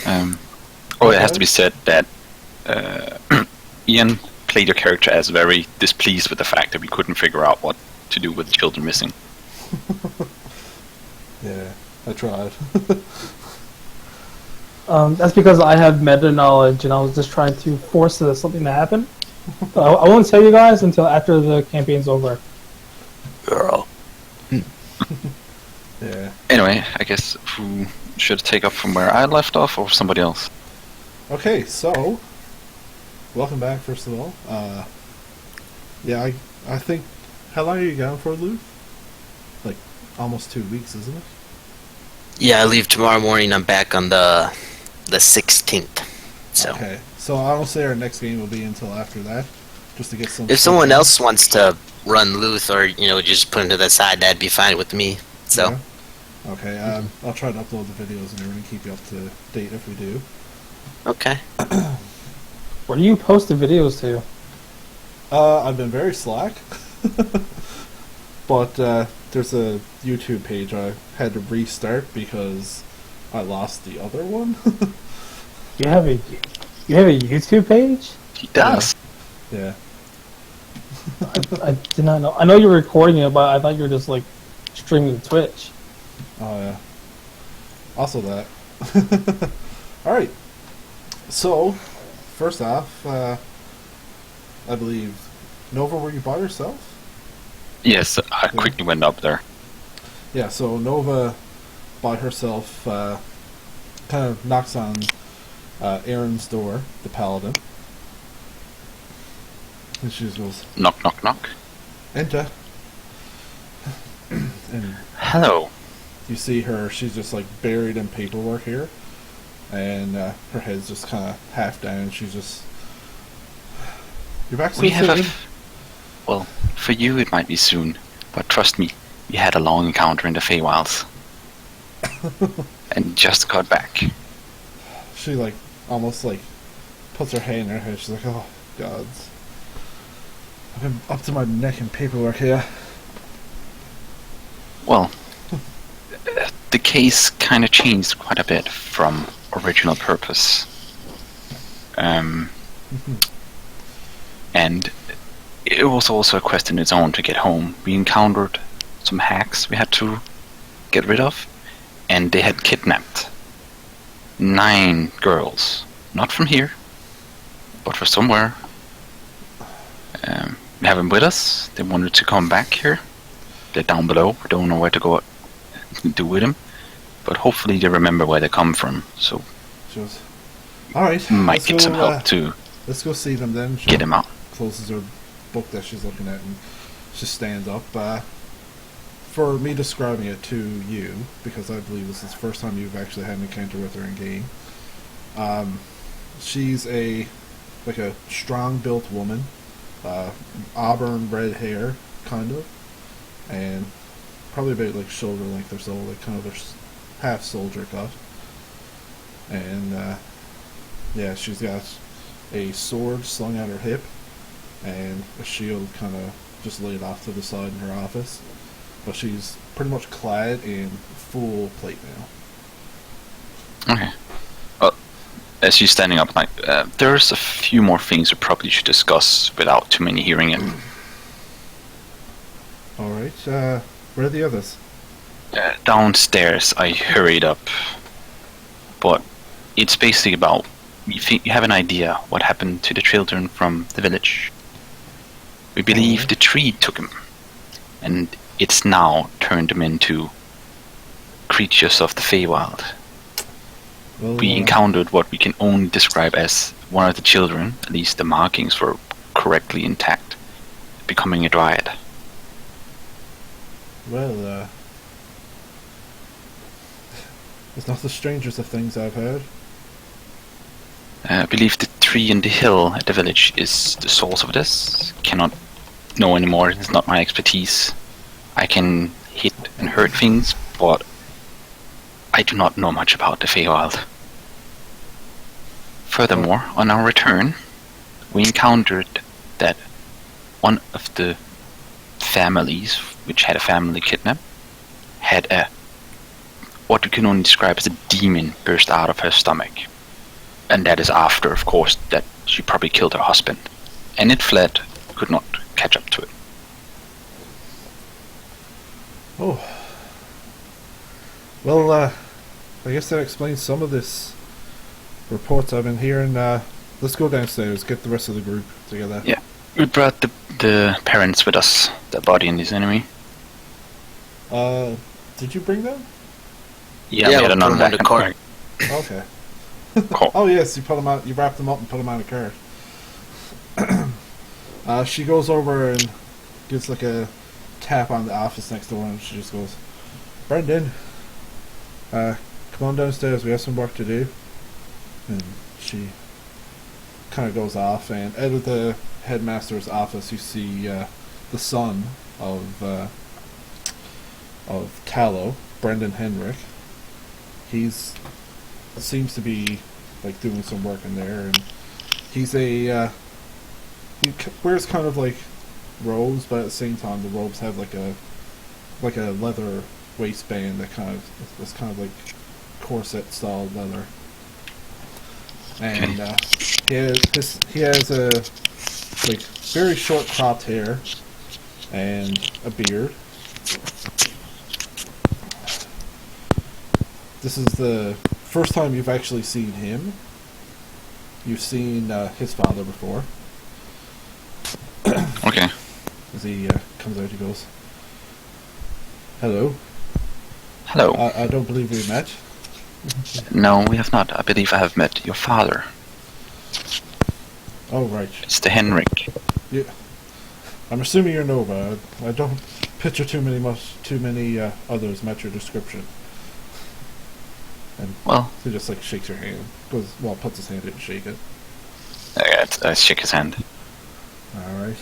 It has to be said that Ian played your character as very displeased with the fact that we couldn't figure out what to do with the children missing. Yeah, I tried. That's because I have meta knowledge, and I was just trying to force something to happen. I won't tell you guys until after the campaign's over. Girl. Yeah. Anyway, I guess who should take up from where I left off, or somebody else? Okay, so welcome back. First of all, yeah, I think how long are you gone for, Lou? Like almost 2 weeks, isn't it? Yeah, I leave tomorrow morning. I'm back on the 16th. So Okay, so I don't say our next game will be until after that, just to get some. if someone else wants to run Luth or just put him to the side, that'd be fine with me. So Yeah. Okay, I'll try to upload the videos and everything, keep you up to date if we do. okay. Where do you post the videos to? I've been very slack, but there's a YouTube page I had to restart because I lost the other one. You have a YouTube page? He does. Yeah. I did not know. I know you're recording it, but I thought you were just like streaming to Twitch. Oh yeah. Also that. Alright. So, first off, I believe, Nova, were you by yourself? Yes, I quickly went up there. Yeah, so Nova by herself kind of knocks on Aaron's door, the paladin. And she just goes, Knock, knock, knock. enter. And Hello. you see her, she's just like buried in paperwork here. And her head's just kind of half down. She's just... You're back so We have soon? Well, for you it might be soon, but trust me, we had a long encounter in the Feywilds. And just got back. She like almost like puts her hand in her head. She's like, "Oh gods, I've been up to my neck in paperwork here." Well, the case kind of changed quite a bit from original purpose. And it was also a quest in its own to get home. We encountered some hacks we had to get rid of, and they had kidnapped 9 girls. Not from here, but from somewhere. We have them with us. They wanted to come back here. They're down below. We don't know where to go do with them, but hopefully they remember where they come from. So She goes, "All right, might let's get go, some help to Let's go see them then." She get them out. closes her book that she's looking at and she stands up. For me describing it to you, because I believe this is the first time you've actually had an encounter with her in game. She's a strong-built woman, auburn red hair, kind of, and probably about like shoulder length or so, like kind of a half soldier cut. And yeah, she's got a sword slung at her hip and a shield kind of just laid off to the side in her office. But she's pretty much clad in full plate mail. Okay. Well, as she's standing up, like there's a few more things we probably should discuss without too many hearing it. All right. Where are the others? Downstairs, I hurried up, but it's basically about you have an idea what happened to the children from the village. We believe the tree took them, and it's now turned them into creatures of the Feywild. Well, We encountered what we can only describe as one of the children, at least the markings were correctly intact, becoming a dryad. Well, it's not the strangest of things I've heard. I believe the tree in the hill at the village is the source of this. Cannot know anymore, it's not my expertise. I can hit and hurt things, but I do not know much about the Feywild. Furthermore, on our return, we encountered that one of the families, which had a family kidnapped, had what we can only describe as a demon burst out of her stomach. And that is after, of course, that she probably killed her husband. And it fled, could not catch up to it. Oh. Well, I guess that explains some of this reports I've been hearing. Let's go downstairs, get the rest of the group together. Yeah. We brought the parents with us, the body and his enemy. Did you bring them? Yeah, we had we'll another put 'em on the cart. Okay. Cool. Oh yes, you put them out. You wrapped them up and put them on a cart. She goes over and gives like a tap on the office next door, and she just goes, "Brendan, come on downstairs. We have some work to do." And she kind of goes off, and out of the headmaster's office, you see the son of Tallow, Brendan Henrik. He's seems to be like doing some work in there, and he's a he wears kind of like robes, but at the same time the robes have like a leather waistband that that's kind of like corset style leather, and he has a like very short cropped hair and a beard. This is the first time you've actually seen him. You've seen his father before. Okay. As he comes out, he goes, "Hello. Hello. I don't believe we met." No, we have not. I believe I have met your father. Oh, right. It's the Henrik. Yeah. I'm assuming you're Nova. I don't picture too many others match your description. And Well, he just like shakes your hand. Puts his hand in and shake it. I shake his hand. Alright.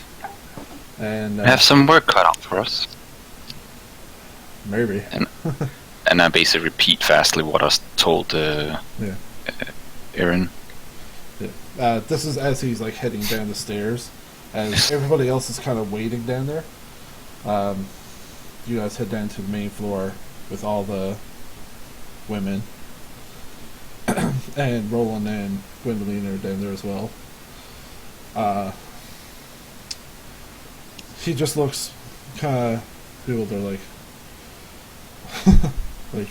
And We have some work cut out for us. maybe. And I basically repeat fastly what I was told Yeah. Aaron. Yeah. This is as he's like heading down the stairs, as everybody else is kind of waiting down there. You guys head down to the main floor with all the women, and Roland and Gwendolyn are down there as well. He just looks kind of bewildered, like, like,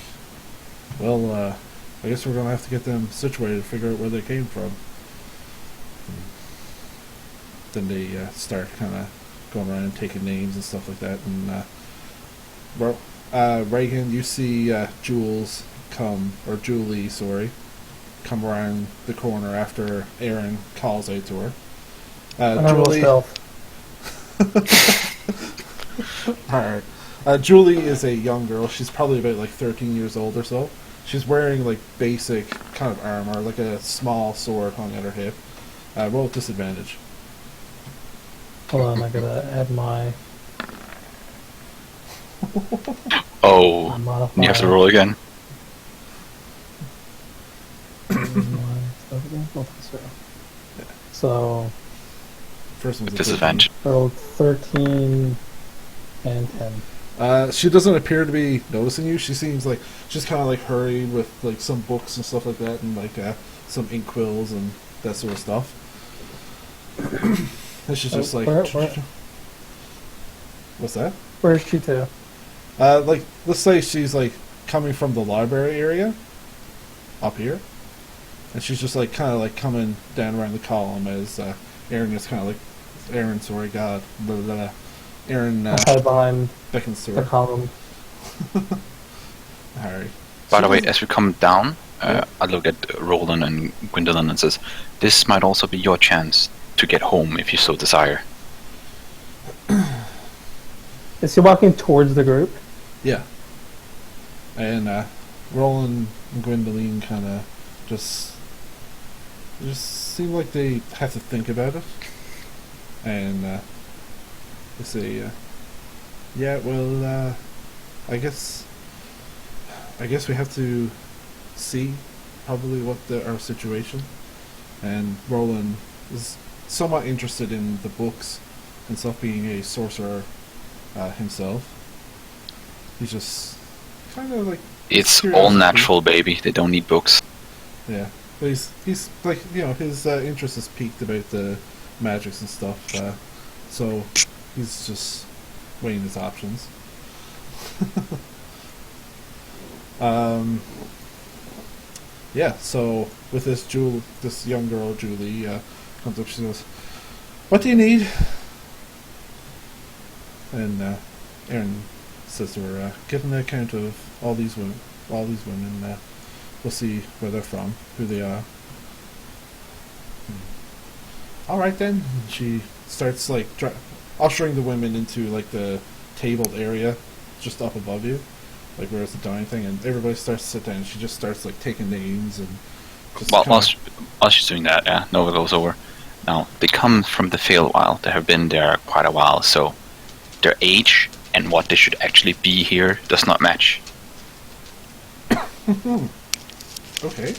well, I guess we're gonna have to get them situated to figure out where they came from. Then they start kind of going around and taking names and stuff like that. And Reagan, you see Julie, come around the corner after Aaron calls out to her. Julie. Alright. Julie is a young girl. She's probably about like 13 years old or so. She's wearing like basic kind of armor, like a small sword hung at her hip. Roll with disadvantage. Hold on, I gotta add my Oh, modifier. you have to roll again. So, First one's a Disadvantage. rolled 13 and 10. She doesn't appear to be noticing you. She seems like she's kind of like hurried with like some books and stuff like that, and like some ink quills and that sort of stuff. And she's just like, what's that? Where's she to? Like, let's say she's like coming from the library area up here, and she's just like kind of like coming down around the column as Aaron is kind of like Aaron. Sorry, God, blah, blah, blah. Aaron Hide behind beckons to the her. column. Alright. By the way, as we come down, I look at Roland and Gwendolyn and says, "This might also be your chance to get home if you so desire." Is he walking towards the group? Yeah. And Roland and Gwendolyn kind of just seem like they have to think about it. And they say, yeah, well, I guess we have to see probably what our situation. And Roland is somewhat interested in the books and stuff, being a sorcerer himself. He's just kind of like It's all curiosity. natural, baby. They don't need books. Yeah. But he's like, his interest is piqued about the magics and stuff. So he's just weighing his options. Yeah. So with this young girl Julie comes up. She goes, "What do you need?" And Aaron says to her, "Give an account of all these women. We'll see where they're from, who they are." All right then. And she starts like ushering the women into like the tabled area just up above you, like where it's the dining thing, and everybody starts to sit down. She just starts like taking names and. While she's doing that, yeah, Nova goes over. Now, they come from the Feywild. They have been there quite a while, so their age and what they should actually be here does not match. Okay.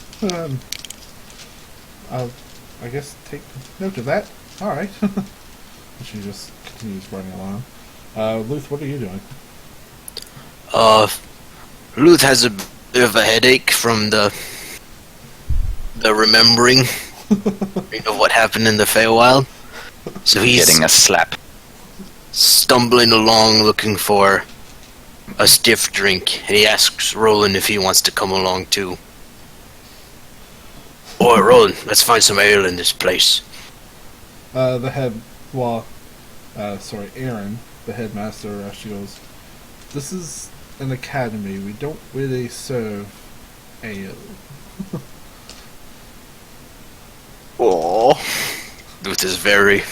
I'll, I guess, take note of that. Alright. She just continues running along. Luth, what are you doing? Luth has a bit of a headache from the remembering of what happened in the Feywild. So he's Getting a slap. stumbling along looking for a stiff drink, and he asks Roland if he wants to come along too. Oi, Roland, let's find some ale in this place. Aaron, the headmaster, she goes, "This is an academy. We don't really serve ale." Aww. Luth is very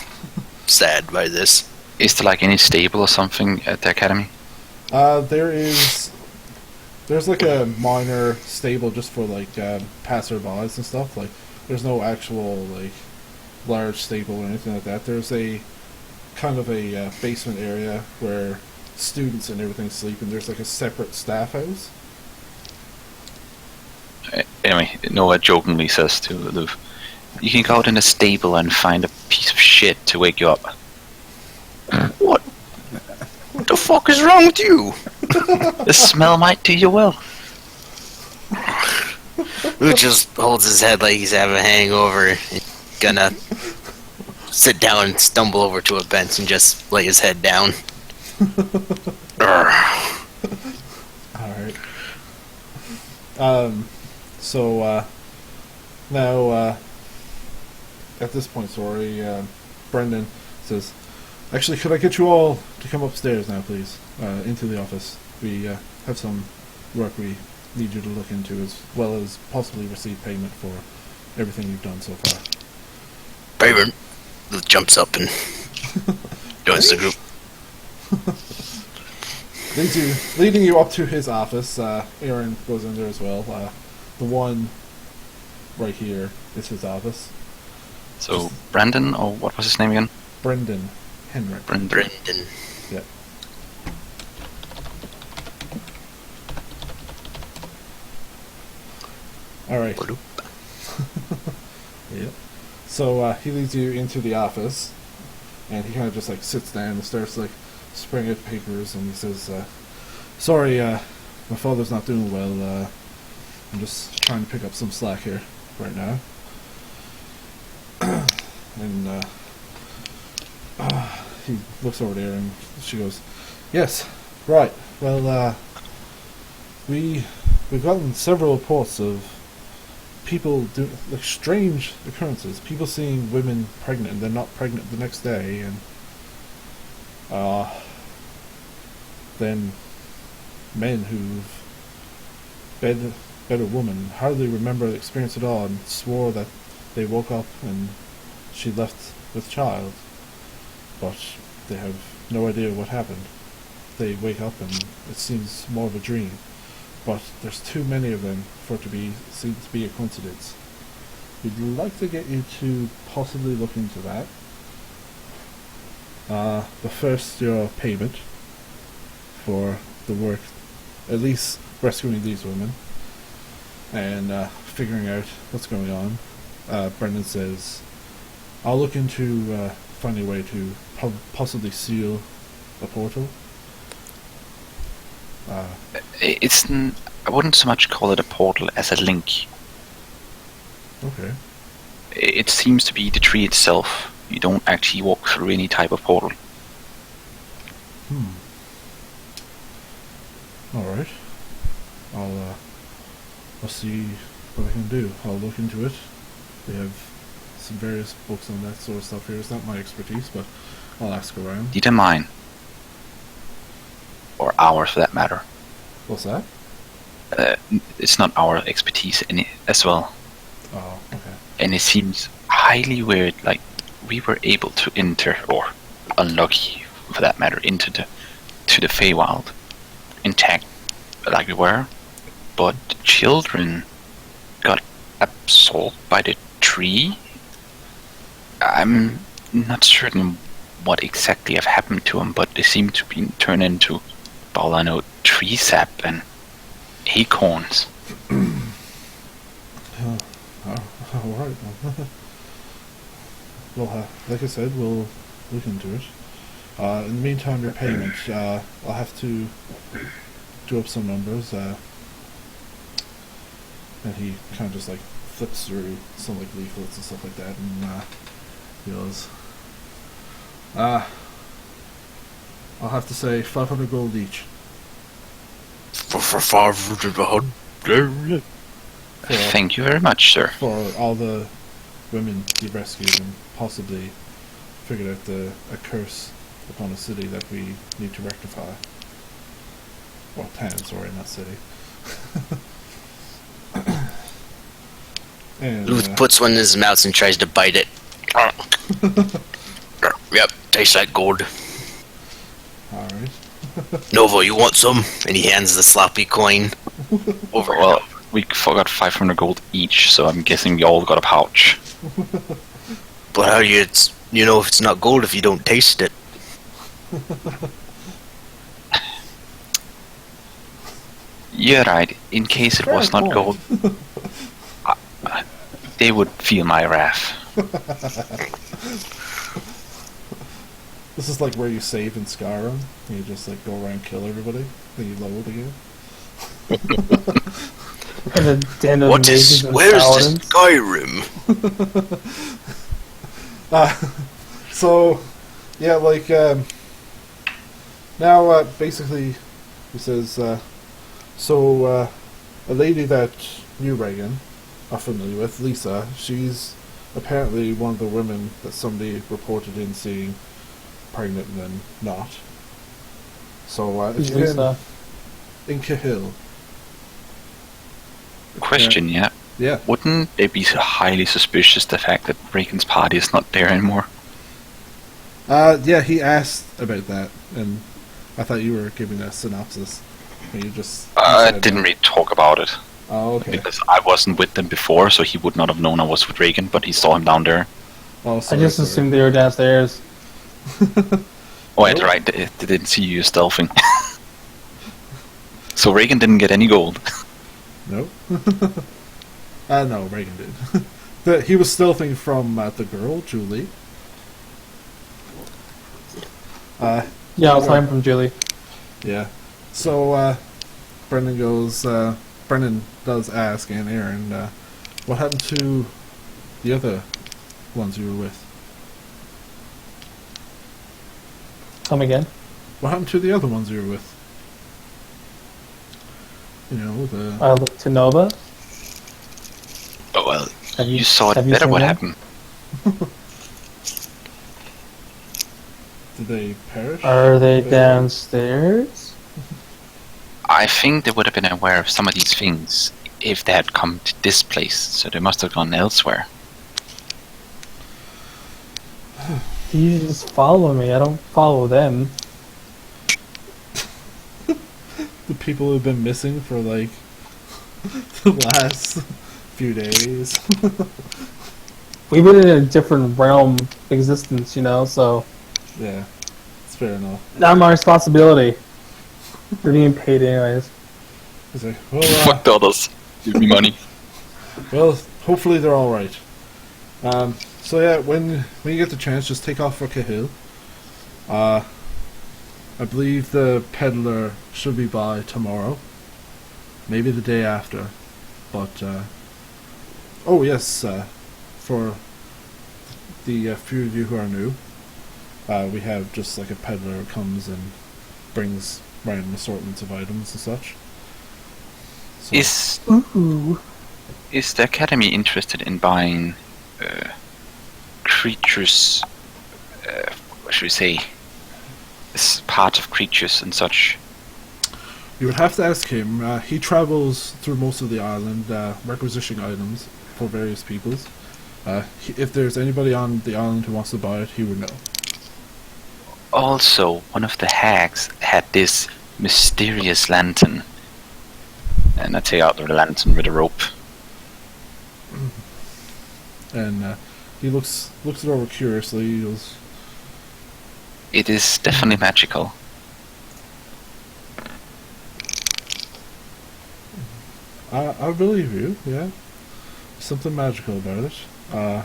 sad by this. Is there like any stable or something at the academy? There's like a minor stable just for like passerbys and stuff. Like, there's no actual like large stable or anything like that. There's a kind of a basement area where students and everything sleep, and there's like a separate staff house. Anyway, Noah jokingly says to Luth, "You can go out in the stable and find a piece of shit to wake you up." What? What the fuck is wrong with you? The smell might do you well. Luth just holds his head like he's having a hangover. He's gonna sit down and stumble over to a bench and just lay his head down. Alright. So, now, at this point, Brendan says, "Actually, could I get you all to come upstairs now, please? Into the office. We have some work we need you to look into, as well as possibly receive payment for everything you've done so far." Bregman jumps up and joins the group. Leading you up to his office. Aaron goes in there as well. The one right here is his office. So, Brandon, or what was his name again? Brendan Henrik. Brendan. Yeah. Alright. Yep. So he leads you into the office, and he kind of just like sits down and starts like spraying out papers, and he says, "Sorry, my father's not doing well. I'm just trying to pick up some slack here right now." And he looks over there, and she goes, "Yes, right. Well, we've gotten several reports of people doing like strange occurrences. People seeing women pregnant and they're not pregnant the next day, and then men who've bed a woman, hardly remember the experience at all, and swore that they woke up and she left with child, but they have no idea what happened. They wake up and it seems more of a dream, but there's too many of them for it to be seen to be a coincidence. We'd like to get you to possibly look into that. But first, your payment for the work, at least rescuing these women and figuring out what's going on." Brendan says, "I'll look into finding a way to possibly seal a portal." I wouldn't so much call it a portal as a link. Okay. It seems to be the tree itself. You don't actually walk through any type of portal. Alright. I'll see what I can do. I'll look into it. We have some various books on that sort of stuff here. It's not my expertise, but I'll ask around. Neither mine. Or ours, for that matter. What's that? It's not our expertise in it as well. Oh, okay. And it seems highly weird, like we were able to enter, or unlucky for that matter, into the Feywild intact like we were, but the children got absorbed by the tree. I'm not certain what exactly have happened to them, but they seem to be turned into, all I know, tree sap and acorns. Alright. Well, like I said, we'll look into it. In the meantime, your payment, I'll have to do up some numbers, and he kind of just like flips through some like leaflets and stuff like that, and he goes, I'll have to say 500 gold each. For 500 gold. Thank you very much, sir. For all the women you rescued and possibly figured out a curse upon a city that we need to rectify. Or town, sorry, not city. And, Luth puts one in his mouth and tries to bite it. Yep, tastes like gold. Alright. Nova, you want some? And he hands the sloppy coin over. Well, we got 500 gold each, so I'm guessing we all got a pouch. But how do you know if it's not gold if you don't taste it? You're right. In case it Fair was not point. gold, they would feel my wrath. This is like where you save in Skyrim, and you just like go around and kill everybody, then you load again. And the den of What is? mages and Where's the paladins. Skyrim? So, yeah, like, now, basically, he says, a lady that you, Reagan, are familiar with, Lisa, she's apparently one of the women that somebody reported in seeing pregnant and then not. So, if Who's you can, Lisa? in Cahill. Question, yeah. Yeah. Wouldn't it be highly suspicious the fact that Reagan's party is not there anymore? Yeah, he asked about that, and I thought you were giving a synopsis. And you just... I didn't really talk about it. Oh, okay. Because I wasn't with them before, so he would not have known I was with Reagan, but he saw him down there. Oh, I sorry, just sorry. assumed they were downstairs. Oh, that's right, they didn't see you stealthing. So Reagan didn't get any gold. Nope. No, Reagan did. He was stealthing from the girl, Julie. Yeah, I was hiding from Julie. Yeah. So, Brendan goes, Brendan does ask Aunt Erin, what happened to the other ones you were with? Come again? What happened to the other ones you were with? You know, the... I looked to Nova. Oh, well, Have you saw it have you better seen what them? happened. Did they perish? Are they They- downstairs? I think they would have been aware of some of these things if they had come to this place, so they must have gone elsewhere. You just follow me. I don't follow them. The people who've been missing for, like, the last few days. We've been in a different realm existence, you know, so Yeah, it's fair enough. not my responsibility. They're being paid anyways. He's like, well, Fuck the others. Give me money. well, hopefully they're all right. So yeah, when you get the chance, just take off for Cahill. I believe the peddler should be by tomorrow, maybe the day after. But Oh yes, for the few of you who are new, we have just like a peddler who comes and brings random assortments of items and such. So, Ooh. Is the Academy interested in buying creatures? What should we say? This part of creatures and such. you would have to ask him. He travels through most of the island, requisitioning items for various peoples. If there's anybody on the island who wants to buy it, he would know. Also, one of the hags had this mysterious lantern, and I take out the lantern with a rope. And he looks it over curiously. He goes, It is definitely magical. I believe you, yeah. Something magical about it.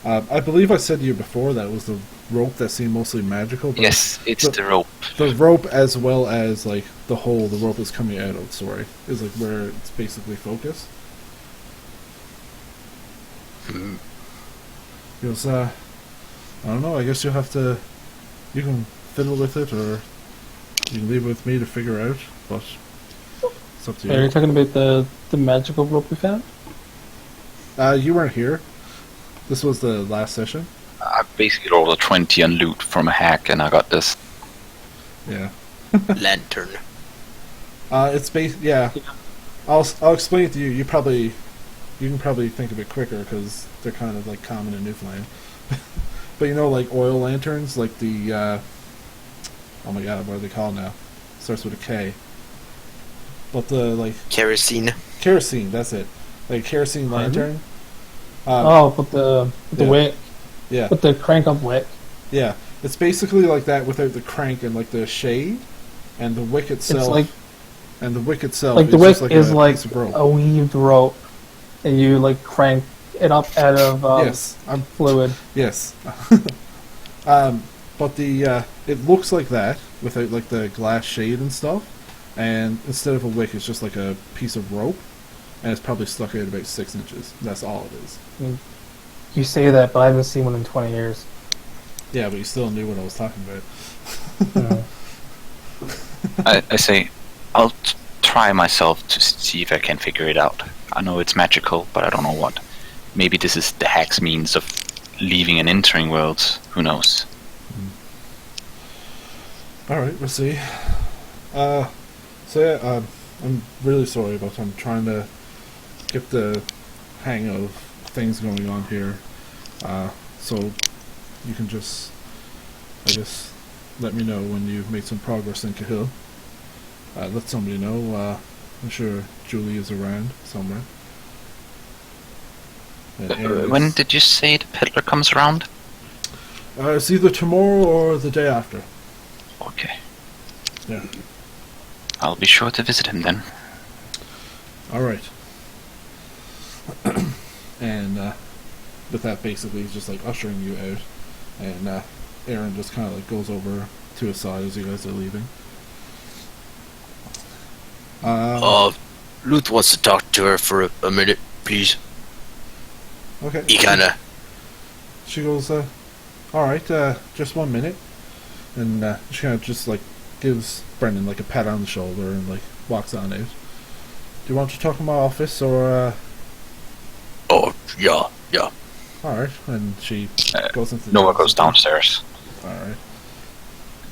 I believe I said to you before that it was the rope that seemed mostly magical. But Yes, it's the rope. the rope, as well as like the hole the rope is coming out of, sorry, is like where it's basically focused. He goes, I don't know, I guess you'll have to, you can fiddle with it, or you can leave it with me to figure out, but it's up to you. Are you talking about the magical rope we found? You weren't here. This was the last session. I basically rolled a 20 on loot from a hack, and I got this. Yeah. Lantern. It's yeah. I'll explain it to you. You can probably think of it quicker because they're kind of like common in Newfoundland. But you know, like oil lanterns, like the oh my god, what are they called now? Starts with a K. But the like Kerosene. kerosene, that's it. Like kerosene lantern. With the yeah. wick, Yeah, with the crank up wick. yeah. It's basically like that without the crank and like the shade, and the wick itself. It's like the wick itself. the is wick just is a like piece of rope. a weaved rope, and you like crank it up out of Yes, fluid. yes. But the it looks like that without like the glass shade and stuff, and instead of a wick, it's just like a piece of rope, and it's probably stuck out about 6 inches. That's all it is. You say that, but I haven't seen one in 20 years. Yeah, but you still knew what I was talking about. Yeah. I say, I'll try myself to see if I can figure it out. I know it's magical, but I don't know what. Maybe this is the hack's means of leaving and entering worlds. Who knows? Alright, we'll see. So yeah, I'm really sorry, but I'm trying to get the hang of things going on here. So you can just, I guess, let me know when you've made some progress in Cahill. Let somebody know. I'm sure Julie is around somewhere. And Aaron When is- did you say the peddler comes around? it's either tomorrow or the day after. Okay. Yeah. I'll be sure to visit him then. Alright. And with that, basically, he's just like ushering you out. And Aaron just kind of like goes over to his side as you guys are leaving. Luth wants to talk to her for a minute, please. Okay. He kinda... She goes, alright, just 1 minute. And she kind of just like gives Brendan like a pat on the shoulder and like walks on out. Do you want to talk in my office or Oh, yeah. alright, and she goes into the Noah office. goes downstairs, Alright.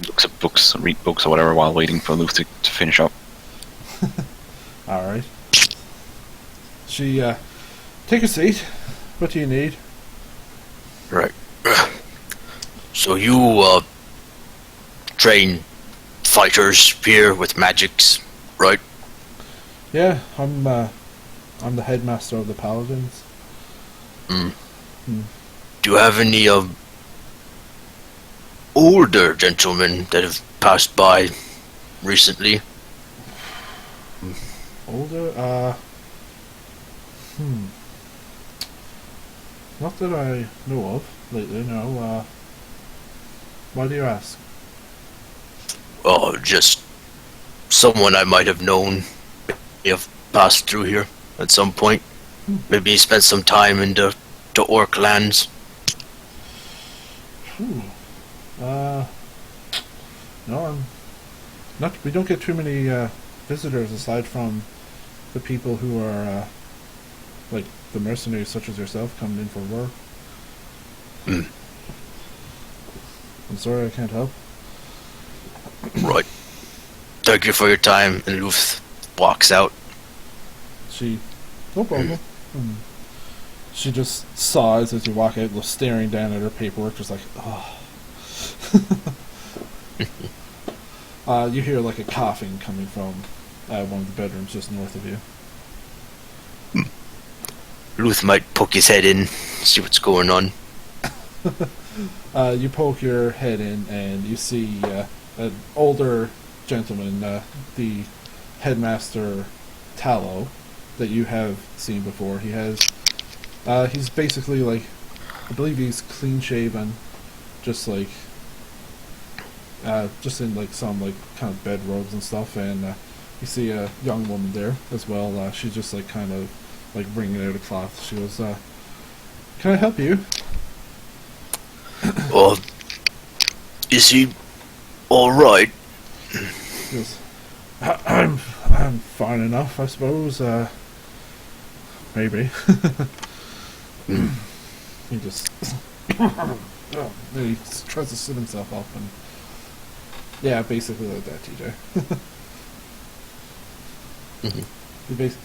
looks at books, read books or whatever while waiting for Luth to finish up. Alright. She, take a seat. What do you need? Right. So you, train fighters here with magics, right? Yeah, I'm the headmaster of the paladins. Do you have any, older gentlemen that have passed by recently? Older? Not that I know of lately, no. Why do you ask? Oh, just someone I might have known may have passed through here at some point. maybe he spent some time in the orc lands. Ooh. No, not. We don't get too many visitors aside from the people who are like the mercenaries, such as yourself, coming in for work. Hmm. I'm sorry, I can't help. Right. Thank you for your time. And Luth walks out. No problem. She just sighs as you walk out, staring down at her paperwork, just like, oh. You hear like a coughing coming from one of the bedrooms just north of you. Luth might poke his head in, see what's going on. You poke your head in and you see an older gentleman, the headmaster Tallow, that you have seen before. He's basically like, I believe he's clean shaven, just in like some like kind of bed robes and stuff, and you see a young woman there as well. She's just like kind of like bringing out a cloth. She goes, "Can I help you?" Is he all right? He goes, I'm fine enough, I suppose. Maybe. He just he tries to sit himself up, and yeah, basically like that, TJ.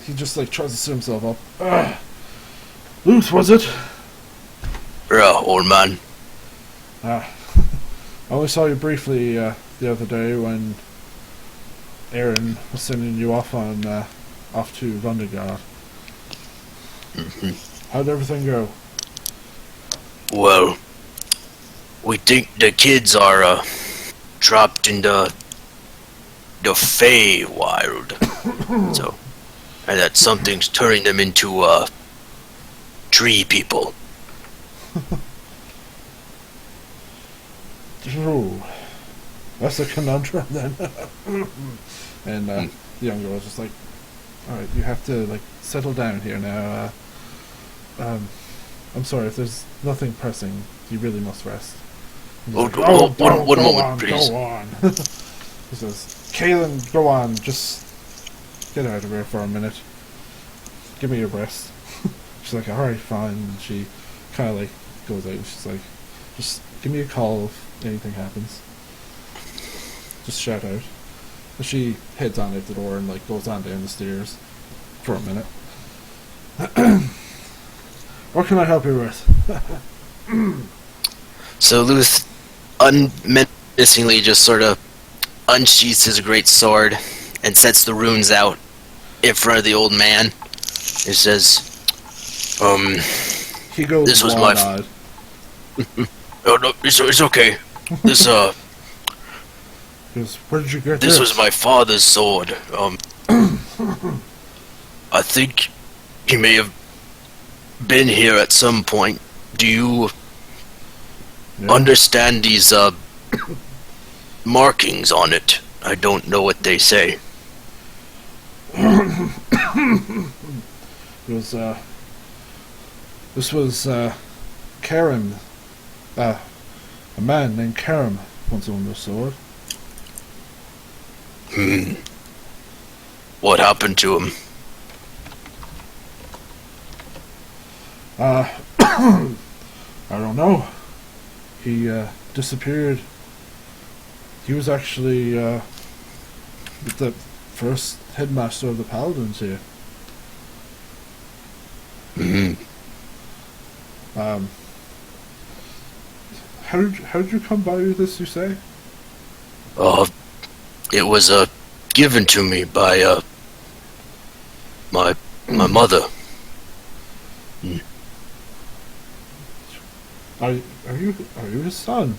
He just like tries to sit himself up. Luth, was it? Old man. I only saw you briefly the other day when Aaron was sending you off to Rundegaard. How'd everything go? Well, we think the kids are trapped in the Feywild. So, and that something's turning them into tree people. Ooh, that's a conundrum then. And the young girl was just like, "Alright, you have to like settle down here now. I'm sorry, if there's nothing pressing, you really must rest." One go moment, on, please. Go on. He says, "Kaelin, go on, just get out of here for a minute. Give me your breast." She's like, "Alright, fine." And she kind of like goes out. She's like, "Just give me a call if anything happens. Just shout out." And she heads on out the door and like goes on down the stairs for a minute. What can I help you with? So Luth unmenacingly just sort of unsheaths his great sword and sets the runes out in front of the old man. He says, He goes this was wide-eyed. Oh no, it's okay. This He goes, "Where did you get this was my father's sword. I think he may have been here at some point. Do you understand these markings on it? I don't know what they say." It was, this was, Karim. A man named Karim once owned this sword. What happened to him? I don't know. He, disappeared. He was actually, the first headmaster of the Paladins here. How did you come by this, you say? It was given to me by my mother. Are you his son?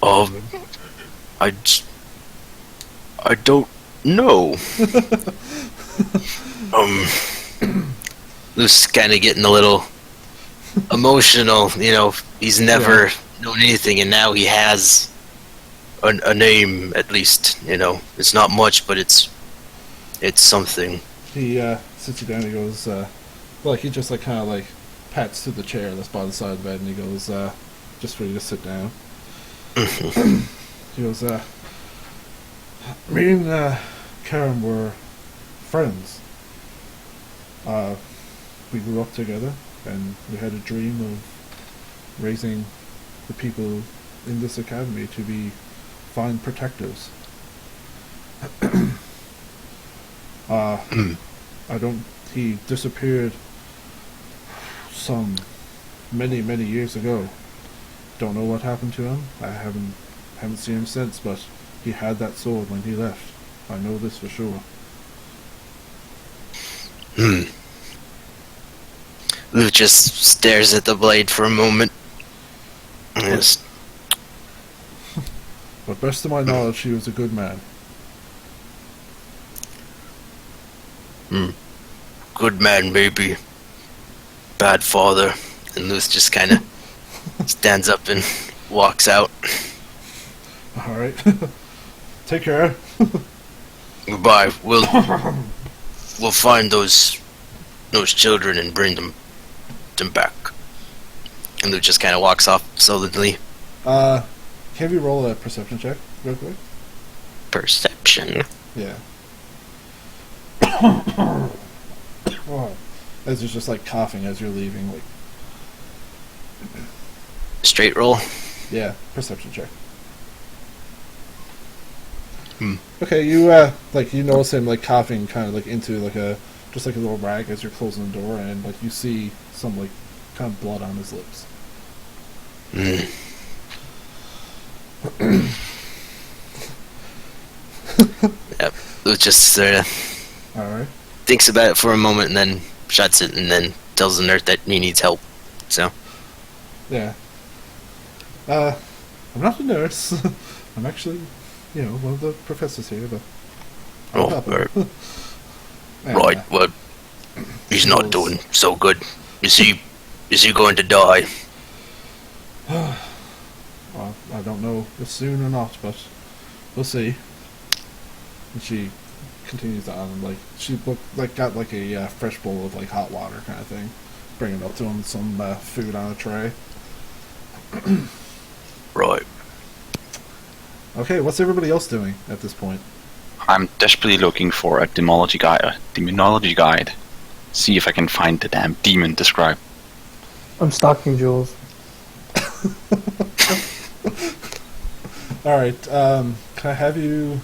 I don't know. Luke's kind of getting a little emotional. You know, he's never known anything, and now he has a name, at least. You know, it's not much, but it's something. He sits you down and he goes, Like he just like kind of like pats to the chair that's by the side of the bed, and he goes, "Just for you to sit down." He goes, "Me and Karen were friends. We grew up together, and we had a dream of raising the people in this academy to be fine protectors. He disappeared some many years ago. Don't know what happened to him. I haven't seen him since, but he had that sword when he left. I know this for sure." Luke just stares at the blade for a moment. Yes. But best of my knowledge, he was a good man. Good man, maybe. Bad father. And Luth just kind of stands up and walks out. Alright. Take care. Goodbye. We'll find those children and bring them back. And Luke just kind of walks off sullenly. Can you roll a perception check real quick? Perception. Yeah. Oh. As he's just like coughing as you're leaving, like Straight roll. yeah, perception check. Hmm. Okay, you you notice him like coughing kind of like into like a just like a little rag as you're closing the door, and like you see some like kind of blood on his lips. Yep. Luke just sort of Alright. thinks about it for a moment and then shuts it and then tells the nurse that he needs help. So. Yeah. I'm not a nurse. I'm actually, one of the professors here, but I'll help him. Right. And, Right, well, he's not doing so good. Is he going to die? Well, I don't know if soon or not, but we'll see. And she continues on, and she got like a fresh bowl of like hot water kind of thing, bringing it up to him, some food on a tray. Right. Okay, what's everybody else doing at this point? I'm desperately looking for a demonology guide. See if I can find the damn demon described. I'm stalking Jules. Alright, can I have you...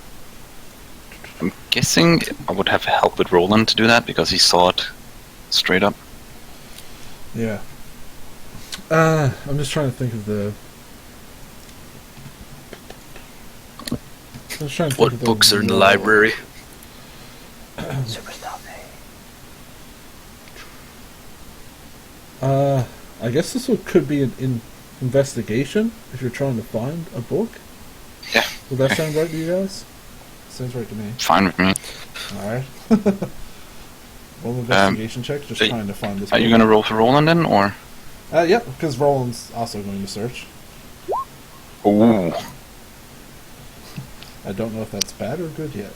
I'm guessing I would have help with Roland to do that because he saw it straight up. Yeah. I'm just trying to think of the... What books are in the library? Super stealthy. I guess this could be an investigation if you're trying to find a book. Yeah. Would that sound right to you guys? Sounds right to me. Fine with me. Alright. Roll an investigation check, just trying to find this Are book. you going to roll for Roland then, or? Yeah, because Roland's also going to search. Ooh. I don't know if that's bad or good yet.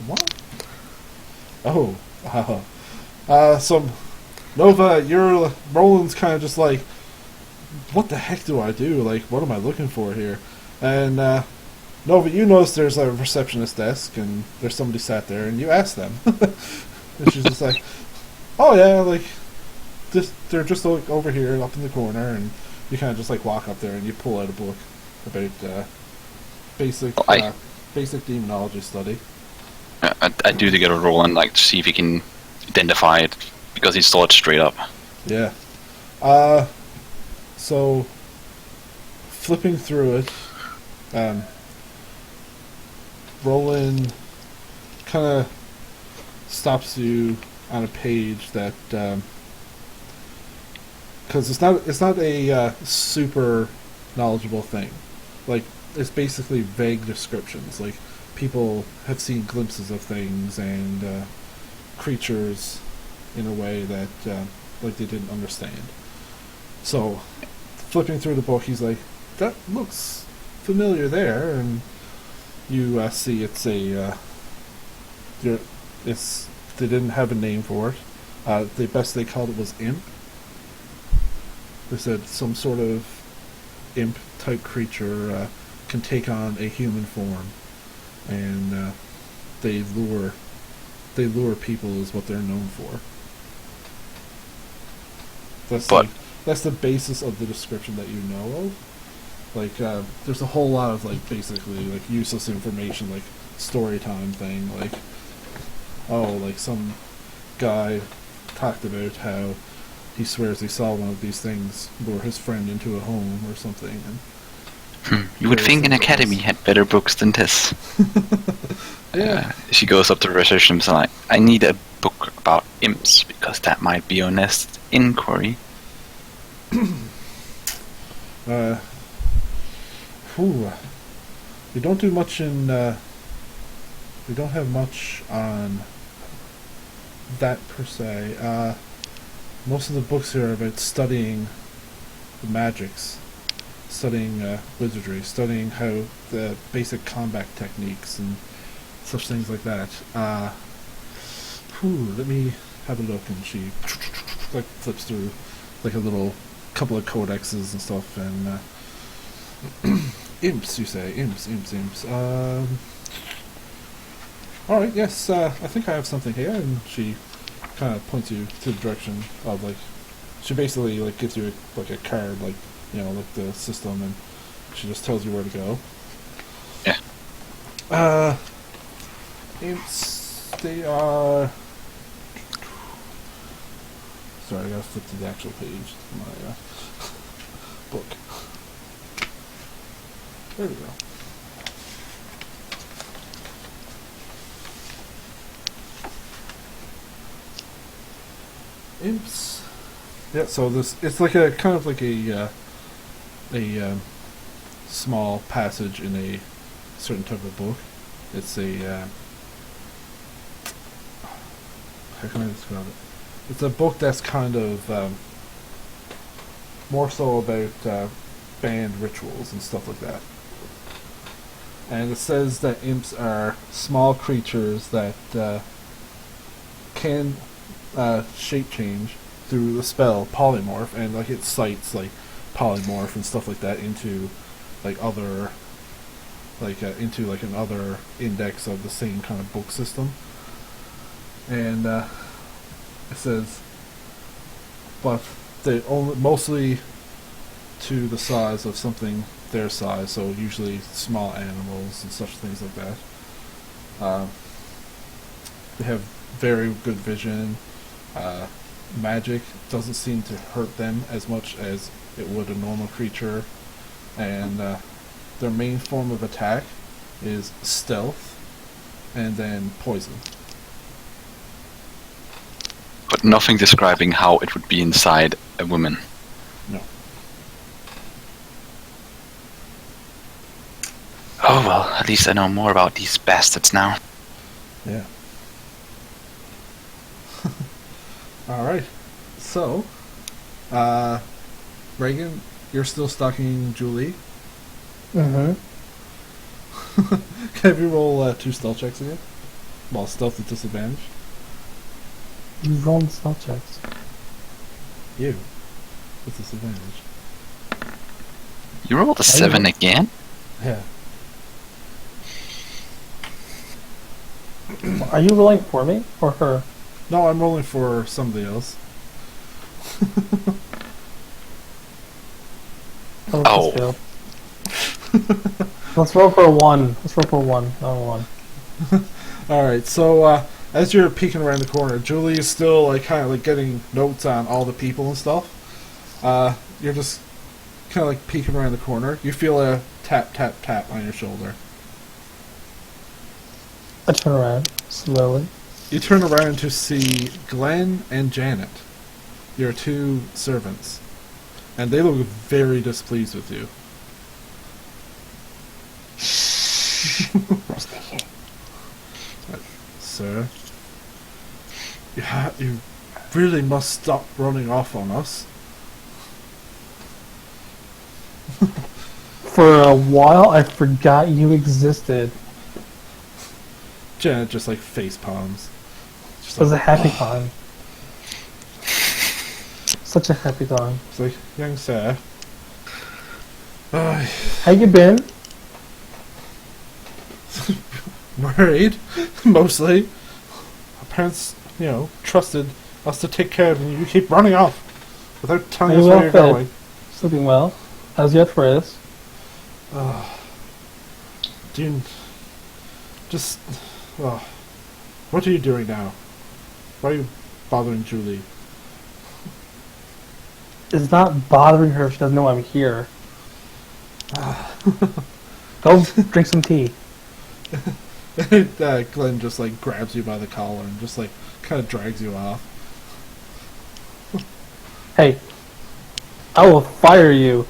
What? Oh, wow. So, Nova, Roland's kind of just like, what the heck do I do? Like, what am I looking for here? And, Nova, you notice there's a receptionist desk, and there's somebody sat there, and you ask them. And she's just like, oh yeah, they're just like over here, up in the corner, and you kind of just like walk up there, and you pull out a book about basic demonology study. I do to get a Roland, to see if he can identify it, because he saw it straight up. Yeah. So, flipping through it, Roland kind of stops you on a page that, because it's not a super knowledgeable thing. It's basically vague descriptions. People have seen glimpses of things and creatures in a way that they didn't understand. So, flipping through the book, he's like, that looks familiar there, and you see it's they didn't have a name for it. The best they called it was imp. They said some sort of imp type creature can take on a human form, and they lure people is what they're known for. That's the basis of the description that you know of. Like, there's a whole lot of like basically like useless information, like story time thing. Like, like some guy talked about how he swears he saw one of these things lure his friend into a home or something. And You would think an academy had better books than this. yeah. She goes up to the research and is like, I need a book about imps because that might be your next inquiry. We don't do much in. We don't have much on that per se. Most of the books here are about studying the magics, studying wizardry, studying how the basic combat techniques and such things like that. Let me have a look, and she like flips through like a little couple of codexes and stuff, and imps, you say? Imps. Alright, yes, I think I have something here, and she kind of points you to the direction of, like, she basically, like, gives you, like, a card, like, you know, like the system, and she just tells you where to go. Yeah. Imps, they are... Sorry, I gotta flip to the actual page of my book. There we go. Imps. Yeah, so it's like a kind of like a small passage in a certain type of book. It's a how can I describe it? It's a book that's kind of more so about banned rituals and stuff like that. And it says that imps are small creatures that can shape change through the spell polymorph, and like it cites like polymorph and stuff like that into like other into like another index of the same kind of book system. And it says, but they only mostly to the size of something their size, so usually small animals and such things like that. They have very good vision. Magic doesn't seem to hurt them as much as it would a normal creature, and their main form of attack is stealth and then poison. But nothing describing how it would be inside a woman. No. Oh well, at least I know more about these bastards now. Yeah. Alright. So, Reagan, you're still stalking Julie. Mm-hmm. Can you roll 2 stealth checks again? Well, stealth at disadvantage. You rolled stealth checks. You. With disadvantage. You rolled a 7 again? Yeah. Are you rolling for me or her? No, I'm rolling for somebody else. Oh. Failed. Let's roll for 1. Let's roll for 1. Not 1. Alright, so as you're peeking around the corner, Julie is still like kind of like getting notes on all the people and stuff. You're just kind of like peeking around the corner. You feel a tap, tap, tap on your shoulder. I turn around slowly. You turn around to see Glenn and Janet, your 2 servants, and they look very displeased with you. Sir, you really must stop running off on us. For a while, I forgot you existed. Janet just like face palms. It was a happy time. Such a happy time. It's like, young sir. How you been? Worried, mostly. Our parents, trusted us to take care of you. You keep running off without telling Are us you where well you're fed? going. Sleeping well? How's your arthritis? Dude, just, what are you doing now? Why are you bothering Julie? It's not bothering her if she doesn't know I'm here. Go drink some tea. Glenn just like grabs you by the collar and just like kind of drags you off. Hey, I will fire you.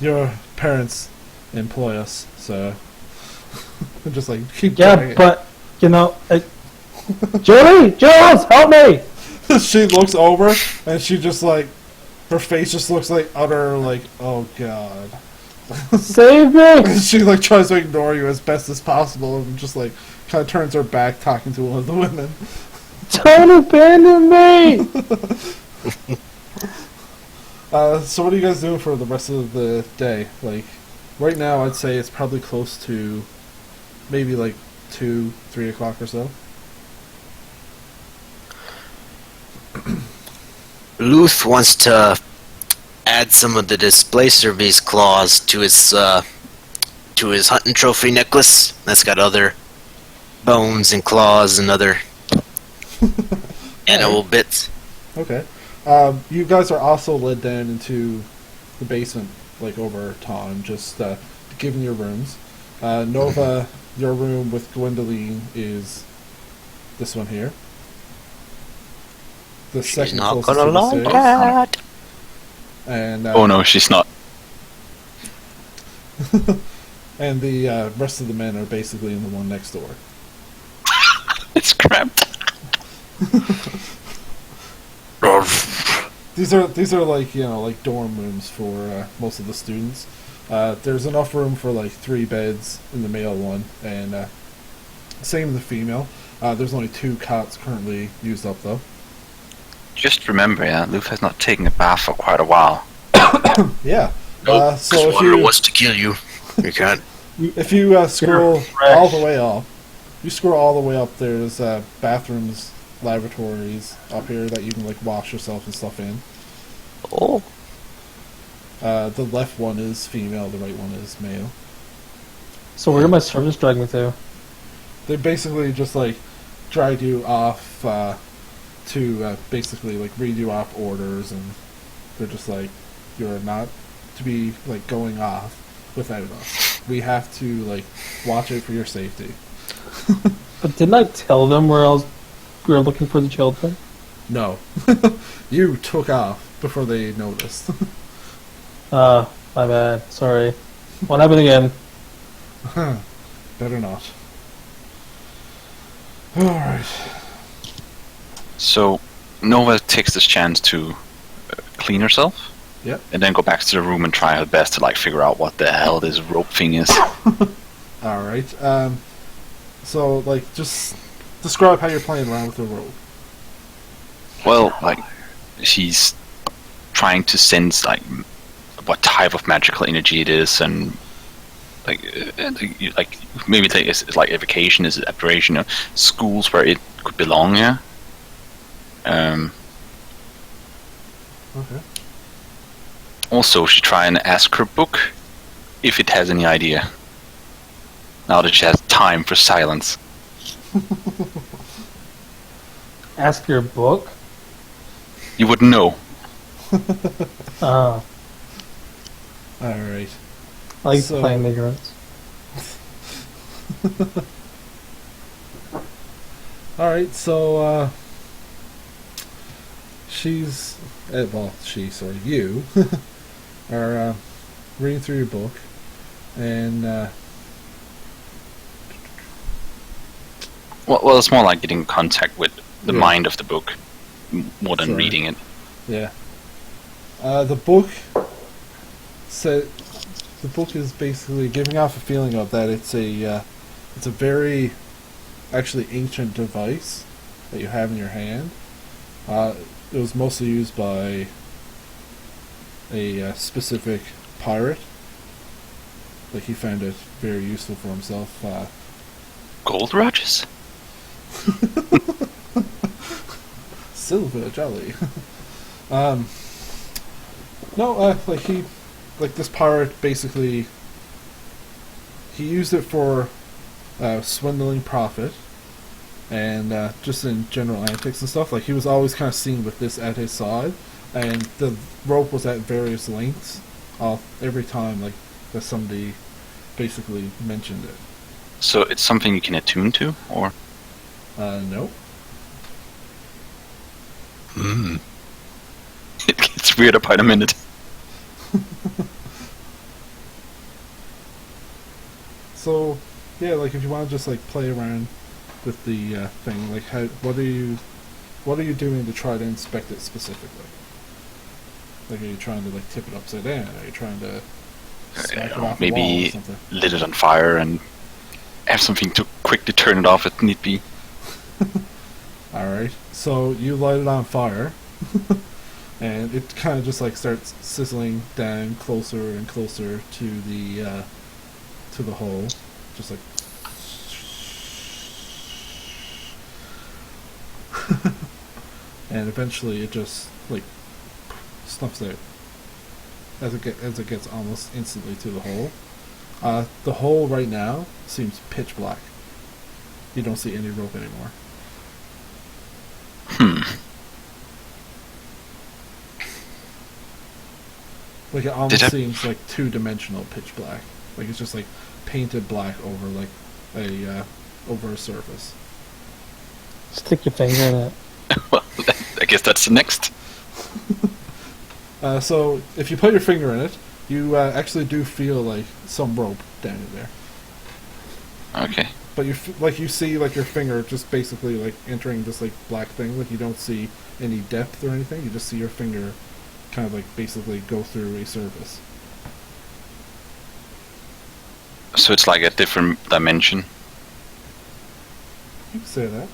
Your parents employ us, so just like keep Yeah, dragging. but Julie, Jules, help me! She looks over and she just like her face just looks like utter like, oh god. Save me! She like tries to ignore you as best as possible and just like kind of turns her back talking to one of the women. Don't abandon me! So what are you guys doing for the rest of the day? Like right now I'd say it's probably close to maybe like 2-3 o'clock or so. Luth wants to add some of the displacer beast claws to his hunting trophy necklace. That's got other bones and claws and other animal bits. Okay. You guys are also led down into the basement, like over time, just given your rooms. Nova, your room with Gwendoline is this one here. The She's second not closest gonna to the like stairs. that. And Oh no, she's not. and the rest of the men are basically in the one next door. It's cramped. These are like like dorm rooms for most of the students. There's enough room for like 3 beds in the male one, and same in the female. There's only 2 cots currently used up though. Just remember, Luke has not taken a bath for quite a while. Yeah. Nope, So 'cause if water you wants to kill you. You can't. scroll fresh. all the way up, there's bathrooms, lavatories up here that you can like wash yourself and stuff in. Oh. The left one is female, the right one is male. So where did my servants drag me to? They basically just like drag you off to basically like read you off orders, and they're just like, you're not to be like going off without us. We have to like watch out for your safety. But didn't I tell them we were looking for the children? No. You took off before they noticed. My bad. Sorry. What happened again? Better not. Alright. So, Nova takes this chance to clean herself. Yep. And then go back to the room and try her best to like figure out what the hell this rope thing is. Alright. So, like, just describe how you're playing around with the rope. Well, like, she's trying to sense like what type of magical energy it is, and like maybe it's like evocation, is it aberration, schools where it could belong. Yeah. Okay. Also, she try and ask her book if it has any idea. Now that she has time for silence. Ask your book? You wouldn't know. Oh. Alright. I like So- playing ignorance. Alright, so, you are reading through your book, and Well, it's more like getting in contact with the Yeah. mind of the book more than Sure. reading it. yeah. The book is basically giving off a feeling of that it's a very actually ancient device that you have in your hand. It was mostly used by a specific pirate. Like, he found it very useful for himself. Gold rushes? Silver jelly. Like this pirate basically, he used it for swindling profit and just in general antics and stuff. Like, he was always kind of seen with this at his side, and the rope was at various lengths every time like that somebody basically mentioned it. So it's something you can attune to, or? No. It gets weirder by the minute. So, yeah, like if you want to just like play around with the thing, like what are you doing to try to inspect it specifically? Like, are you trying to like tip it upside down? Are you trying to smack it off the wall or Maybe something? lit it on fire and have something to quickly turn it off if need be. Alright, so you light it on fire, and it kind of just like starts sizzling down closer and closer to the hole, just like. And eventually it just like snuffs out as it gets almost instantly to the hole. The hole right now seems pitch black. You don't see any rope anymore. Like, it almost seems like two-dimensional pitch black. Like, it's just like painted black over like over a surface. Stick your finger in it. Well, I guess that's the next. So if you put your finger in it, you actually do feel like some rope down in there. Okay. But you see like your finger just basically like entering this like black thing. Like, you don't see any depth or anything. You just see your finger kind of like basically go through a surface. So it's like a different dimension. You can say that.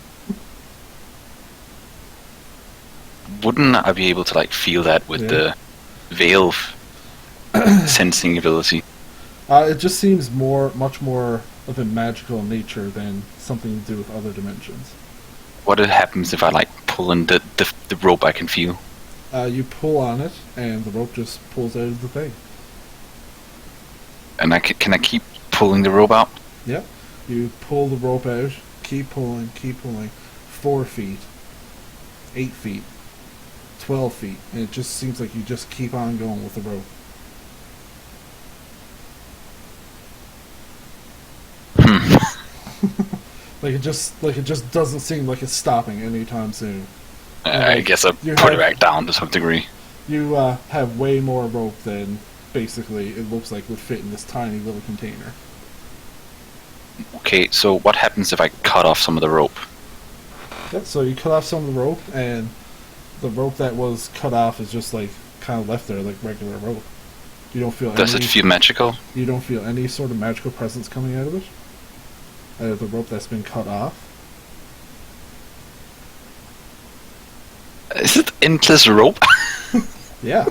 Wouldn't I be able to like feel that with the veil sensing ability? It just seems much more of a magical nature than something to do with other dimensions. What happens if I like pull in the rope I can feel? You pull on it, and the rope just pulls out of the thing. And can I keep pulling the rope out? Yep. You pull the rope out, keep pulling. 4 feet, 8 feet, 12 feet, and it just seems like you just keep on going with the rope. Like it just doesn't seem like it's stopping anytime soon. I guess I'll put it back down to some degree. You have way more rope than basically it looks like would fit in this tiny little container. Okay, so what happens if I cut off some of the rope? Yep, so you cut off some of the rope, and the rope that was cut off is just like kind of left there like regular rope. You don't feel Does it feel magical? You don't feel any sort of magical presence coming out of it? Out of the rope that's been cut off? Is it endless rope? Yeah.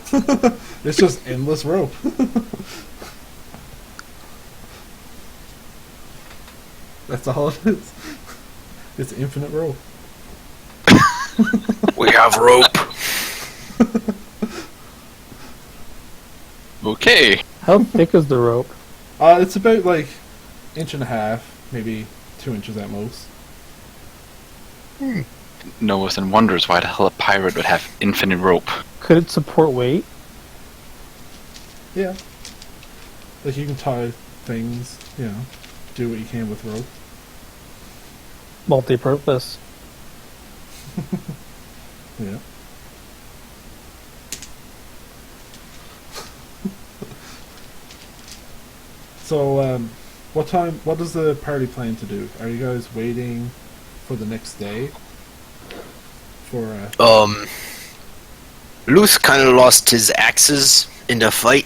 It's just endless rope. That's all it is. It's infinite rope. We have rope. Okay. How thick is the rope? It's about like 1.5 inches, maybe 2 inches at most. Knows and wonders why the hell a pirate would have infinite rope. Could it support weight? Yeah. Like, you can tie things, do what you can with rope. Multi-purpose. Yeah. So, what does the party plan to do? Are you guys waiting for the next day? For, Luth kind of lost his axes in the fight,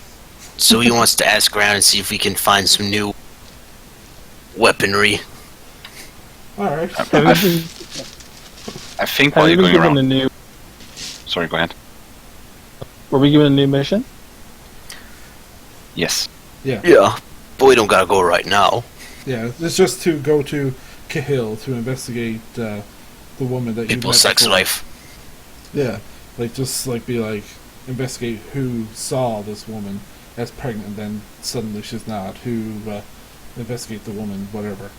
so he wants to ask around and see if we can find some new weaponry. Alright. Have you been, I think have while you you're been going given around. a new? Sorry, go ahead. Were we given a new mission? Yes. Yeah. Yeah, but we don't gotta go right now. Yeah, it's just to go to Cahill to investigate the woman that you People's met sex before. life. Yeah, like just like be like investigate who saw this woman as pregnant, and then suddenly she's not. Who investigate the woman, whatever.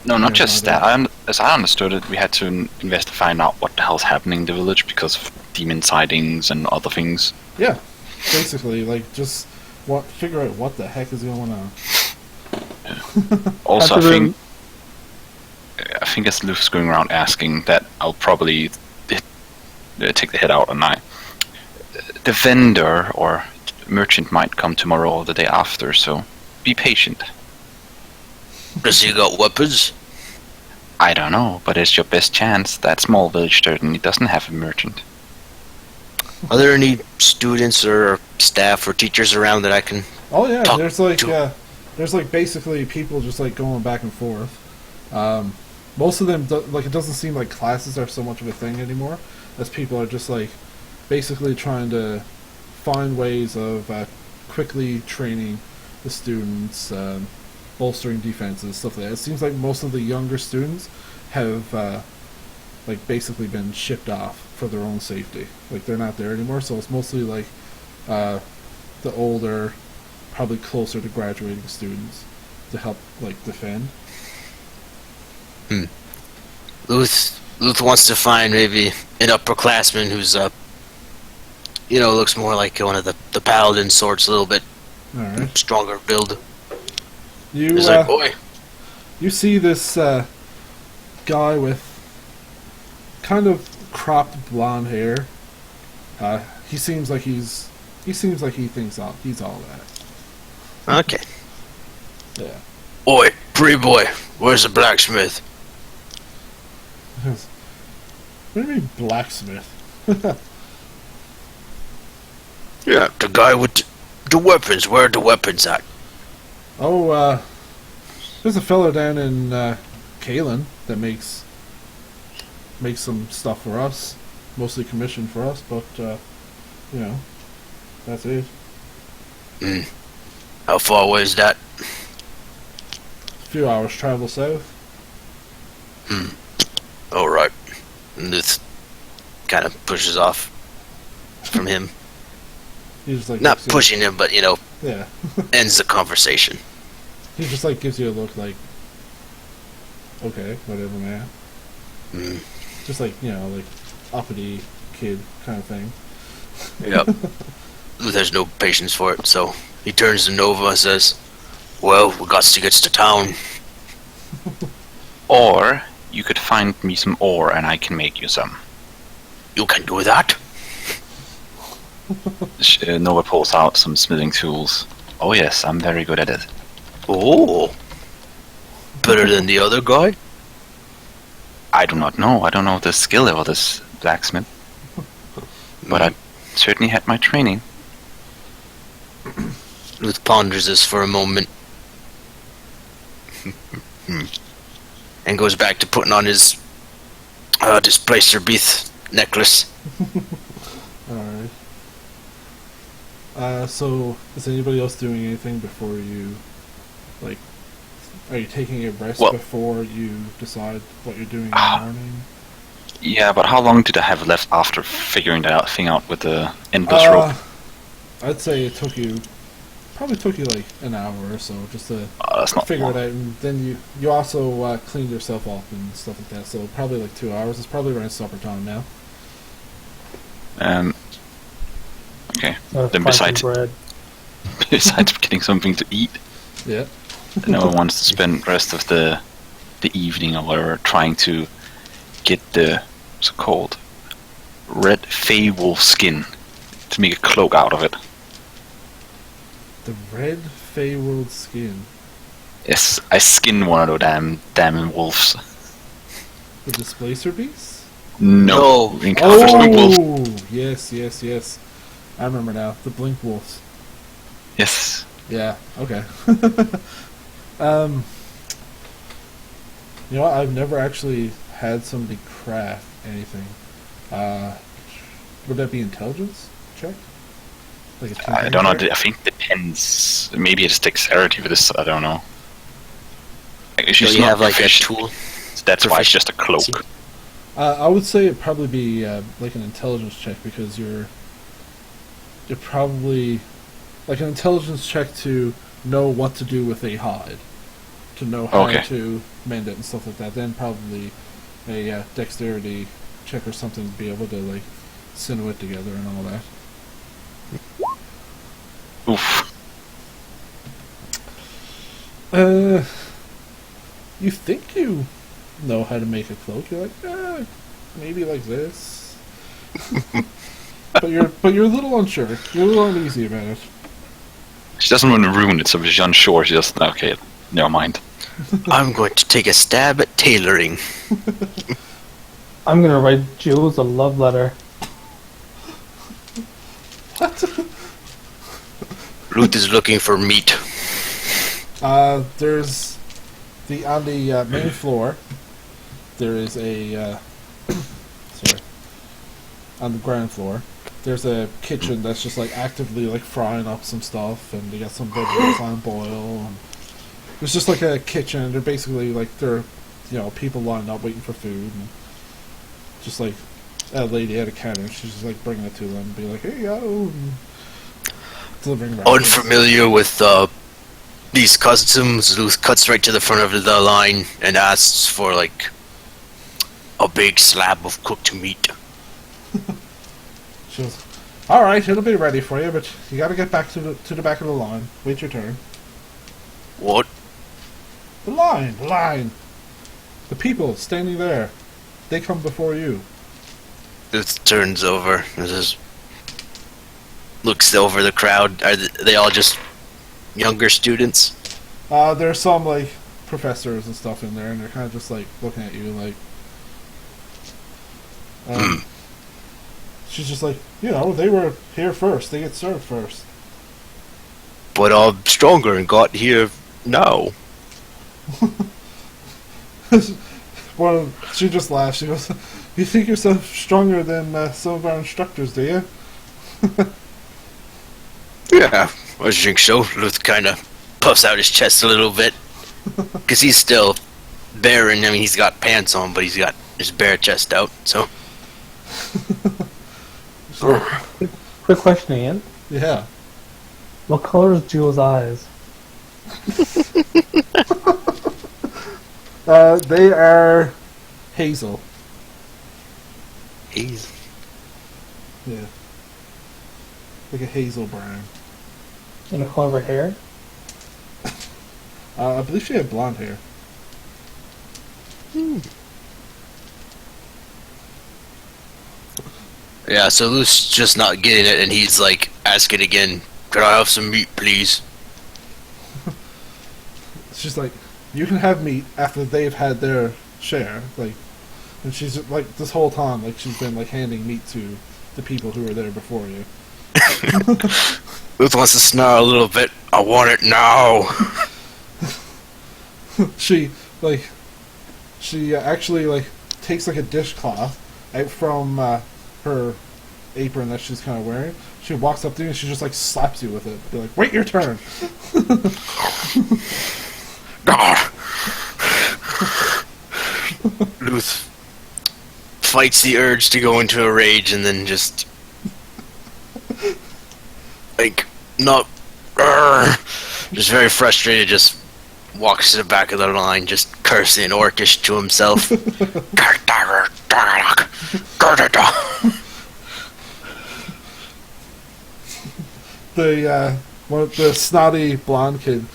No, not Yeah, just no, that. As I understood it, we had to invest to find out what the hell's happening in the village because of demon sightings and other things. Yeah, basically, like just figure out what the heck is going on. Also, Have you I think as Luke's going around asking that, I'll probably take the hit out on night. The vendor or merchant might come tomorrow or the day after, so be patient. Does he got weapons? I don't know, but it's your best chance. That small village certainly doesn't have a merchant. Are there any students or staff or teachers around that I can... Oh yeah, Talk there's like to- basically people just like going back and forth. Most of them like it doesn't seem like classes are so much of a thing anymore, as people are just like basically trying to find ways of quickly training the students, bolstering defenses, stuff like that. It seems like most of the younger students have like basically been shipped off for their own safety. Like they're not there anymore, so it's mostly like the older, probably closer to graduating students to help like defend. Luth wants to find maybe an upperclassman who's looks more like one of the paladin sorts, a little bit All right, stronger build. you He's like, boy, you see this guy with kind of cropped blonde hair. He seems like he thinks he's all that. okay. Yeah. Oi, pretty boy, where's the blacksmith? What do you mean blacksmith? Yeah, the guy with the weapons. Where are the weapons at? Oh, there's a fella down in Kalen that makes some stuff for us, mostly commissioned for us, but that's it. How far away is that? A few hours travel south. Alright. Luth kind of pushes off from him. He just like Not gives you- pushing him, but, Yeah. ends the conversation. He just like gives you a look like, okay, whatever, man. Mm. Just like like uppity kid kind of thing. Yep. Luth has no patience for it, so he turns to Nova and says, well, we got to get to town. Or you could find me some ore and I can make you some. You can do that? Nova pulls out some smithing tools. Oh yes, I'm very good at it. Oh. Better than the other guy? I do not know. I don't know the skill level of this blacksmith. But I certainly had my training. Luth ponders this for a moment. And goes back to putting on his displacer beath necklace. Alright. So, is anybody else doing anything before you, like, are you taking a rest Well- before you decide what you're doing in the morning? Yeah, but how long did I have left after figuring that thing out with the endless rope? I'd say it probably took you like an hour or so just to That's not figure long. it out, and then you also cleaned yourself up and stuff like that, so probably like 2 hours. It's probably around supper time now. Okay. Find Then some besides bread. besides getting something to eat, Yeah. no one wants to spend the rest of the evening or whatever trying to get the what's it called? Red fey wolf skin to make a cloak out of it. The red Feywild skin. Yes, I skinned one of those damn wolves. The displacer beast? No, No. encounters the wolf. Oh, yes. I remember now. The blink wolves. Yes. Yeah, okay. You know what? I've never actually had somebody craft anything. Would that be intelligence check? Like a I don't know. check? I think it depends. Maybe it's dexterity for this. I don't know. Like, it's Do just you not have like a proficient. tool? That's why it's just a cloak. I would say it'd probably be like an intelligence check because you're probably like an intelligence check to know what to do with a hide, to know how Okay. to mend it and stuff like that. Then probably a dexterity check or something to be able to like sew it together and all that. Oof. You think you know how to make a cloak? You're like, maybe like this. but you're a little unsure. You're a little uneasy about it. She doesn't want to ruin it, so if she's unsure, she just okay. Never mind. I'm going to take a stab at tailoring. I'm gonna write Jules a love letter. What? Ruth is looking for meat. There's on the main floor. There is a sorry. On the ground floor, there's a kitchen that's just like actively like frying up some stuff, and they got some vegetables on boil. And it's just like a kitchen. They're basically like people lined up waiting for food, and just like a lady at a counter. She's just like bringing it to them, and be like, "Here you go." And delivering it. Unfamiliar with these customs, Ruth cuts right to the front of the line and asks for like a big slab of cooked meat. She goes, "All right, it'll be ready for you, but you got to get back to the back of the line. Wait your turn." What? The line. The people standing there, they come before you. Ruth turns over and just looks over the crowd. Are they all just younger students? There's some like professors and stuff in there, and they're kind of just like looking at you like. She's just like, they were here first. They get served first. But I'm stronger and got here now. Well, she just laughs. She goes, "You think you're so stronger than some of our instructors, do you?" Yeah, I think so. Ruth kind of puffs out his chest a little bit. Because he's still barren. I mean, he's got pants on, but he's got his bare chest out, so. Quick question, Ian. Yeah. What color is Jules' eyes? They are hazel. He's. Yeah. Like a hazel brown. And the color of her hair? I believe she had blonde hair. Yeah, so Luke's just not getting it, and he's like asking again, "Could I have some meat, please?" She's like, "You can have meat after they've had their share." Like, and she's like, this whole time, like she's been like handing meat to the people who were there before you. Ruth wants to snarl a little bit. "I want it now." She actually like takes like a dishcloth out from her apron that she's kind of wearing. She walks up to you and she just like slaps you with it. Be like, "Wait your turn." Ruth fights the urge to go into a rage and then just like not just very frustrated, just walks to the back of the line, just cursing in Orcish to himself. The snotty blonde kid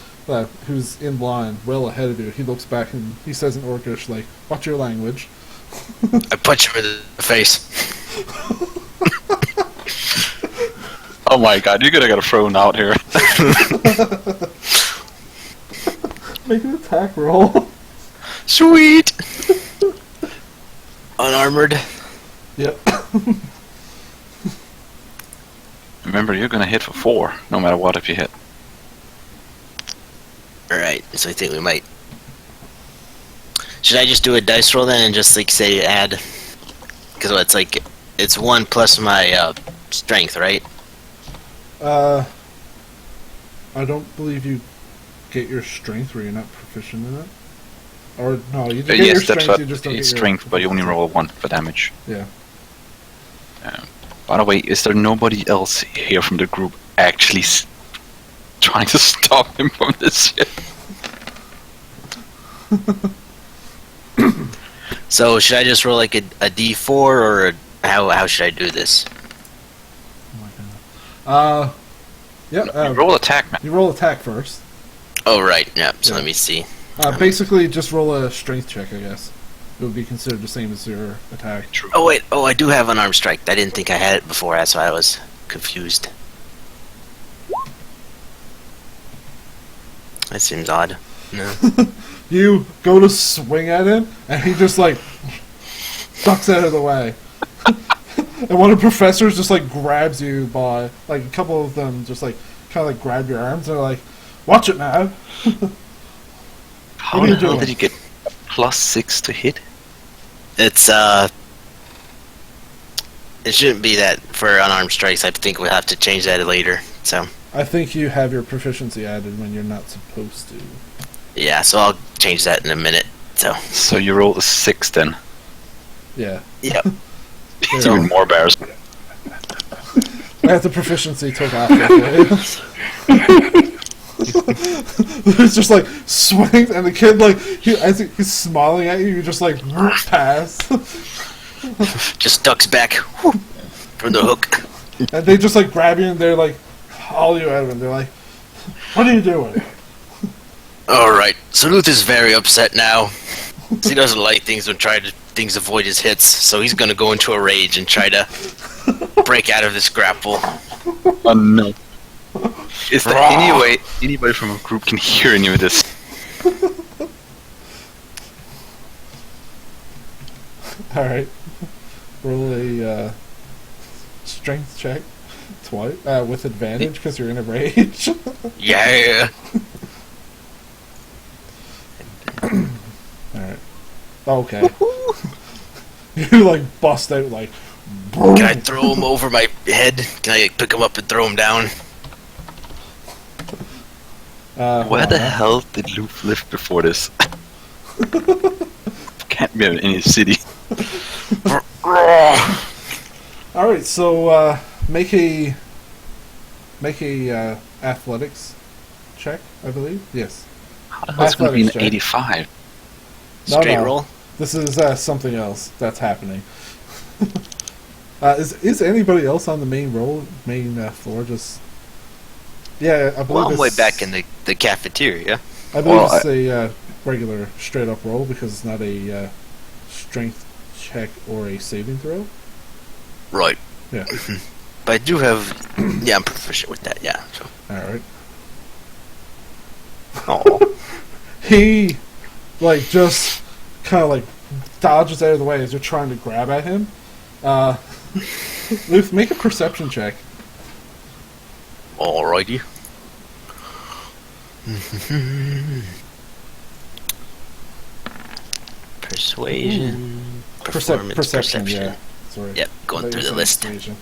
who's in line, well ahead of you, he looks back and he says in Orcish, like, "What's your language?" I punch him in the face. Oh my god, you're gonna get a thrown out here. Make an attack roll. Sweet. Unarmored. Yep. Remember, you're gonna hit for 4, no matter what if you hit. Alright, so I think we might. Should I just do a dice roll then and just like say add? Because it's like it's 1 plus my strength, right? I don't believe you get your strength where you're not proficient in it. Or no, you get your Yes, that's strength. what You just don't get it's your strength, but you only roll 1 for damage. Yeah. By the way, is there nobody else here from the group actually trying to stop him from this shit? So should I just roll like a d4 or how should I do this? Yeah. You roll attack, man. You roll attack first. Oh right, yeah. So Yeah. let me see. Basically, just roll a strength check, I guess. It would be considered the same as your attack. True. Oh wait, I do have unarmed strike. I didn't think I had it before. That's why I was confused. That seems odd. No. You go to swing at him, and he just like ducks out of the way. And one of the professors just like grabs you by like a couple of them just like kind of like grab your arms. And they're like, "Watch it now." How What are the you hell doing? did you get +6 to hit? It's it shouldn't be that for unarmed strikes. I think we'll have to change that later. So I think you have your proficiency added when you're not supposed to. yeah, so I'll change that in a minute. So So you roll a 6 then. Yeah. yep. It's even more embarrassing. I have the proficiency took off. It's just like swings, and the kid like as he's smiling at you, you just like pass, Just ducks back whew, from the hook. and they just like grab you and they're like haul you out of it. They're like, "What are you doing?" All right, Salute is very upset now. He doesn't like things when things avoid his hits, so he's gonna go into a rage and try to break out of this grapple. Oh no. Is there any way anybody from a group can hear any of this? All right, roll a strength check twice with advantage because you're in a rage. Yeah. All right. Okay. You like bust out like. Can I throw him over my head? Can I pick him up and throw him down? Where the hell did Luke live before this? Can't be in any city. All right, so make a athletics check, I believe. Yes. How the hell's going to be an Athletics check. 85? Straight no. roll? This is something else that's happening. Is anybody else on the main floor? Just yeah, I believe Well, I'm it's, way back in the cafeteria. I believe Well, it's a regular straight up roll because it's not a strength check or a saving throw. Right. Yeah. But I do have... Yeah, I'm proficient with that, yeah. So. All right. Oh. He like just kind of like dodges out of the way as you're trying to grab at him. Luke, make a perception check. Alrighty. Persuasion. Performance, Perception, yeah. Sorry. Yep, going I thought through you the were list. saying persuasion.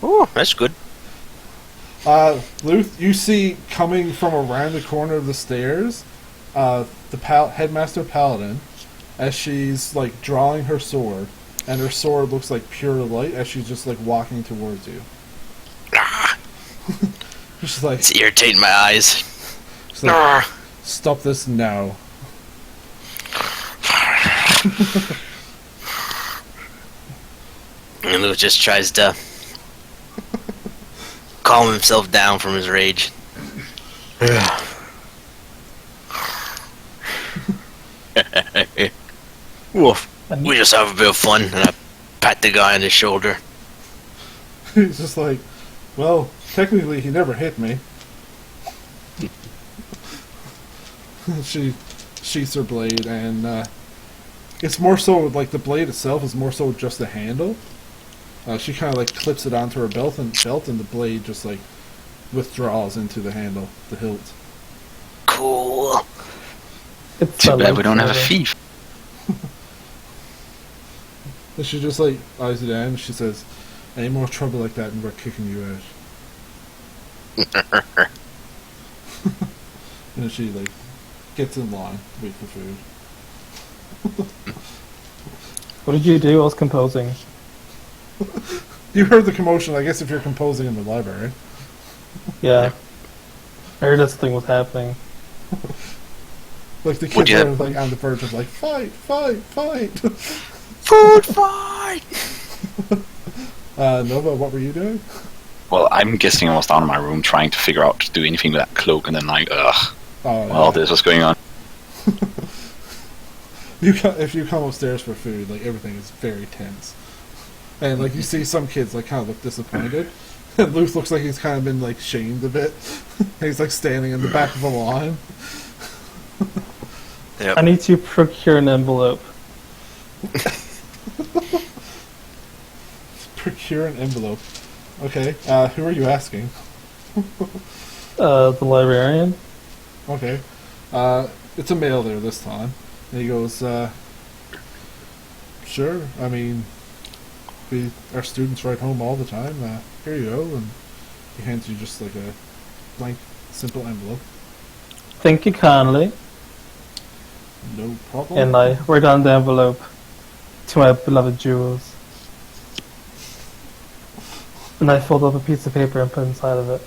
Oh, that's good. Luke, you see coming from around the corner of the stairs, the headmaster paladin, as she's like drawing her sword, and her sword looks like pure light as she's just like walking towards you. Ah, She's like, it's irritating my eyes. she's like, Ah. stop this now. And Luke just tries to calm himself down from his rage. Woof. We just have a bit of fun, and I pat the guy on the shoulder. He's just like, well, technically he never hit me. She sheaths her blade, and it's more so like the blade itself is more so just the handle. She kind of like clips it onto her belt, and the blade just like withdraws into the handle, the hilt. Cool. It's Too a bad we don't have a lightsaber. thief. And she just like eyes it down and she says, "Any more trouble like that and we're kicking you out." And then she like gets in line to wait for food. What did you do? I was composing. You heard the commotion, I guess, if you're composing in the library. Yeah. I heard this thing was happening. Like the Would kids you are have- like on the verge of like fight, fight, fight. Food fight! Nova, what were you doing? Well, I'm guessing I was down in my room trying to figure out to do anything with that cloak, and then like, ugh, Oh, all this was going on. If you come upstairs for food, like everything is very tense, and like you see some kids like kind of look disappointed, and Luth looks like he's kind of been like shamed a bit. He's like standing in the back of the line. Yep. I need to procure an envelope. Procure an envelope. Okay, who are you asking? The librarian. Okay, it's a male there this time, and he goes, "Sure. I mean, our students write home all the time. Here you go," and he hands you just like a blank, simple envelope. Thank you kindly. No problem. And I write down the envelope to my beloved jewels. And I fold up a piece of paper and put inside of it.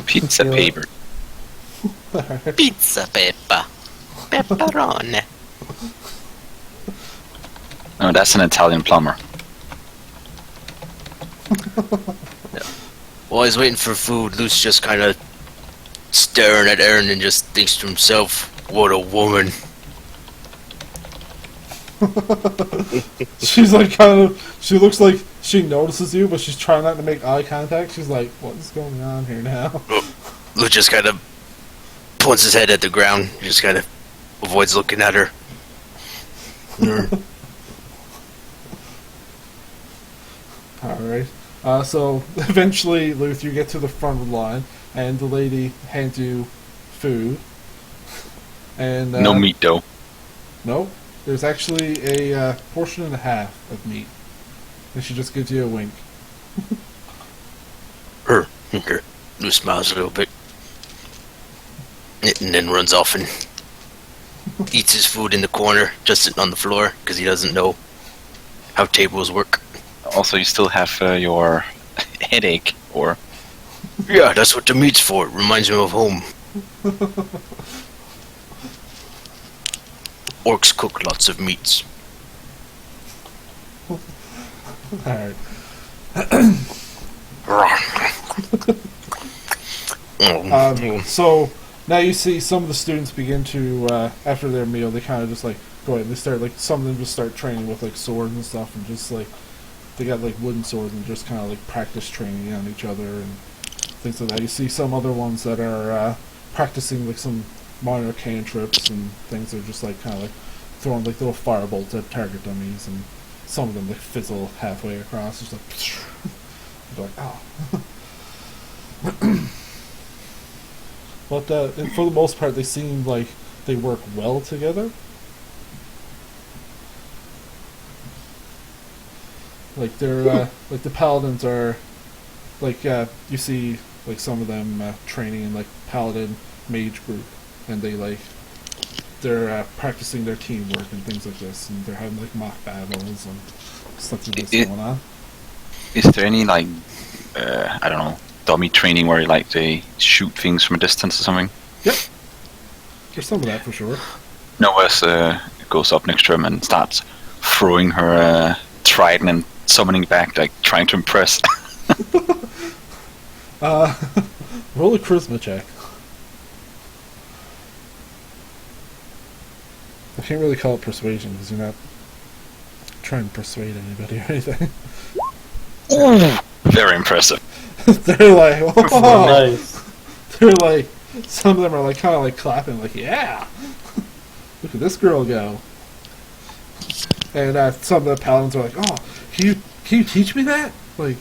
Pizza Yeah. paper. Pizza pepper. Pepperoni. No, that's an Italian plumber. While he's waiting for food, Luke's just kind of staring at Erin and just thinks to himself, what a woman. She's like she looks like she notices you, but she's trying not to make eye contact. She's like, what is going on here now? Luke just kind of points his head at the ground, just kind of avoids looking at her. Alright. So eventually, Luth, you get to the front of the line, and the lady hands you food. And No meat though. Nope. There's actually a portion and a half of meat. And she just gives you a wink. Luke smiles a little bit. And then runs off and eats his food in the corner, just sitting on the floor, because he doesn't know how tables work. Also, you still have your headache, or Yeah, that's what the meat's for. It reminds me of home. Orcs cook lots of meats. Alright. So now you see some of the students begin to, after their meal, they kind of just like go ahead and they start like some of them just start training with like swords and stuff, and just like they got like wooden swords and just kind of like practice training on each other and things like that. You see some other ones that are practicing like some minor cantrips and things. They're just like kind of like throwing like little firebolts at target dummies, and some of them like fizzle halfway across. Just like, you're like, oh. But and for the most part, they seem like they work well together. Like they're like the paladins are like you see like some of them training in like paladin mage group, and they're practicing their teamwork and things like this, and they're having like mock battles and stuff like this going on. is there any like I don't know, dummy training where like they shoot things from a distance or something? Yep, there's some of that for sure. Noah's goes up next to him and starts throwing her trident and summoning back, like trying to impress. Roll a charisma check. I can't really call it persuasion because you're not trying to persuade anybody or anything. Very impressive. They're like, oh, Nice. they're like, some of them are like kind of like clapping, like, yeah, look at this girl go. And some of the paladins are like, oh, can you teach me that? Like,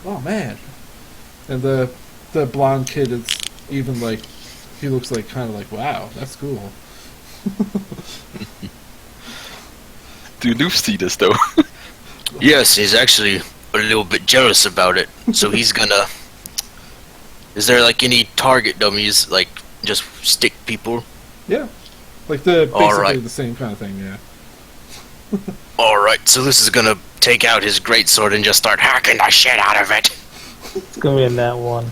oh man. And the blonde kid is even like, he looks like kind of like, wow, that's cool. Do Loof see this though? Yes, he's actually a little bit jealous about it. So he's gonna. Is there like any target dummies, like just stick people? Yeah. Like the basically Alright. the same kind of thing, yeah. Alright, so this is gonna take out his greatsword and just start hacking the shit out of it. It's gonna be in that one.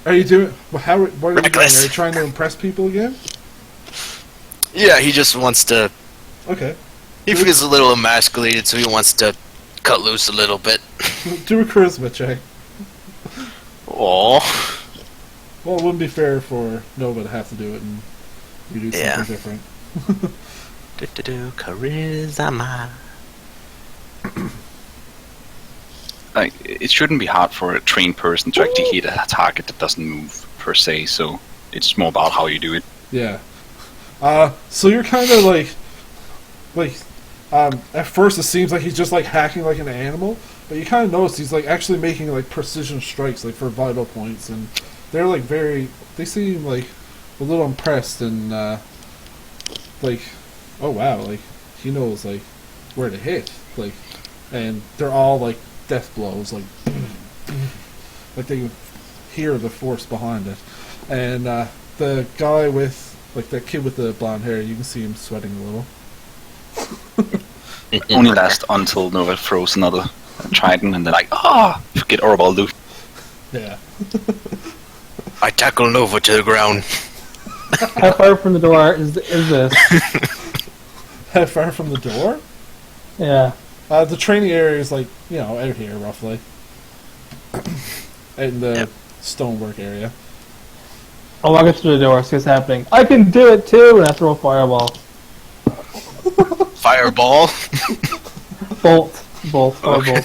Are you doing? What are you doing? Reckless. Are you trying to impress people again? Yeah, he just wants to. Okay. He feels a little emasculated, so he wants to cut loose a little bit. Do a charisma check. Aww. Well, it wouldn't be fair for Nova to have to do it and you do something Yeah. different. Charisma. Like, it shouldn't be hard for a trained person to actually hit a target that doesn't move per se. So it's more about how you do it. Yeah. So you're kind of at first it seems like he's just like hacking like an animal, but you kind of notice he's like actually making like precision strikes like for vital points, and they're like they seem like a little impressed and like, oh wow, like he knows like where to hit, like, and they're all like death blows, like like they can hear the force behind it, and the guy with like that kid with the blonde hair, you can see him sweating a little. Only lasts until Nova throws another trident, and they're like, forget Orbal Loof. Yeah. I tackle Nova to the ground. How far from the door is this? How far from the door? Yeah. The training area is like, out here roughly. In the stonework area. I'll walk it through the door, see what's happening. I can do it too, and I throw a fireball. Fireball. Bolt. Firebolt. Okay.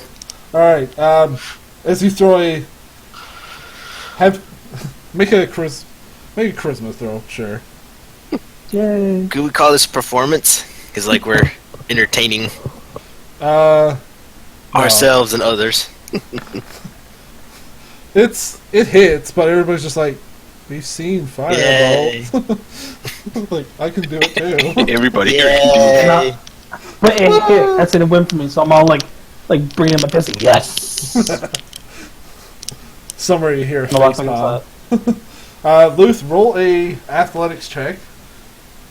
Alright, as you throw make a charisma throw, sure. Yay. Could we call this performance? Because like we're entertaining No. ourselves and others. It hits, but everybody's just like, we've seen Yay. Firebolt. Like, I can do it too. Everybody here can do it. Yay. But that's a win for me, so I'm all like bringing my fist. Yes. Somewhere you hear a No, I face think it's palm. Luth, roll a athletics check.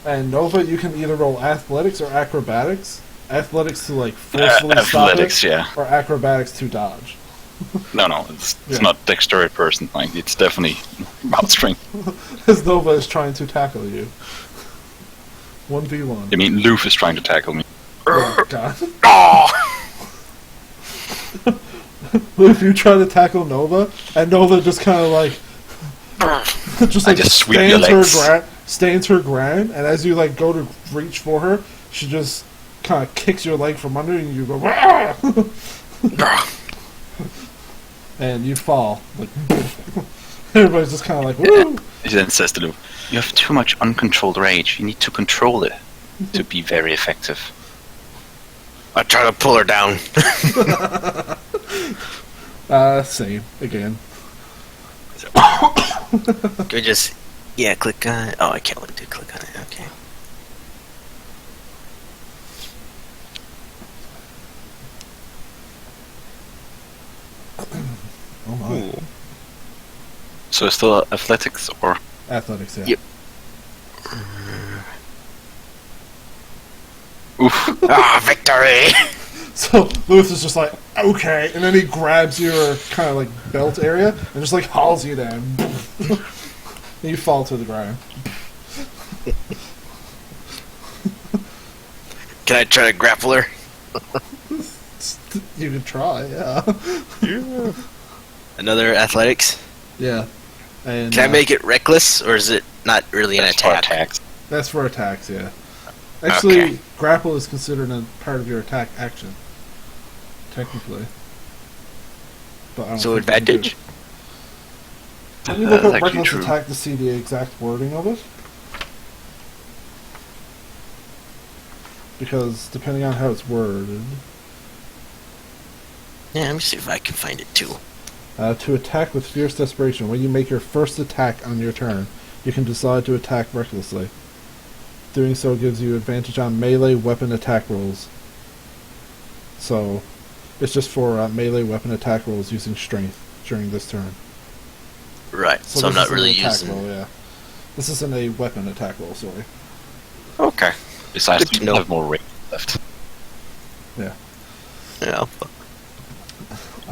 And Nova, you can either roll athletics or acrobatics. Athletics to like forcefully stop Athletics, it, yeah. or acrobatics to dodge. No, it's Yeah. not dexterous person. Like, it's definitely about strength. As Nova is trying to tackle you. 1v1. I mean, Loof is trying to tackle me. Oh, God. Oh! Luth, you try to tackle Nova, and Nova just kind of like I just sweep your legs. stands her ground, and as you like go to reach for her, she just kind of kicks your leg from under, and you go, and you fall. Like, everybody's just kind of like, woo! He then says to Loof, you have too much uncontrolled rage. You need to control it to be very effective. I try to pull her down. Same again. Could we just click on it? Oh, I can't do click on it. Okay. Oh my. So it's still athletics or... Athletics, yeah. Yep. Oof. Victory! So Lewis is just like, okay, and then he grabs your kind of like belt area and just like hauls you down. And you fall to the ground. Can I try to grapple her? You can try, yeah. Another athletics? Yeah. And Can I make it reckless, or is it not really an That's for attack? attacks. that's for attacks, yeah. Actually, Okay. grapple is considered a part of your attack action. Technically. But I don't So think you can do advantage? it. Let me look That's up actually reckless true. attack to see the exact wording of it. Because depending on how it's worded, Yeah, let me see if I can find it too. to attack with fierce desperation, when you make your first attack on your turn, you can decide to attack recklessly. Doing so gives you advantage on melee weapon attack rolls. So, it's just for melee weapon attack rolls using strength during this turn. Right. So I'm this not isn't really an attack using. roll, yeah. This isn't a weapon attack roll, sorry. Okay. Besides, Good to we know. have more range left. Yeah. Yeah.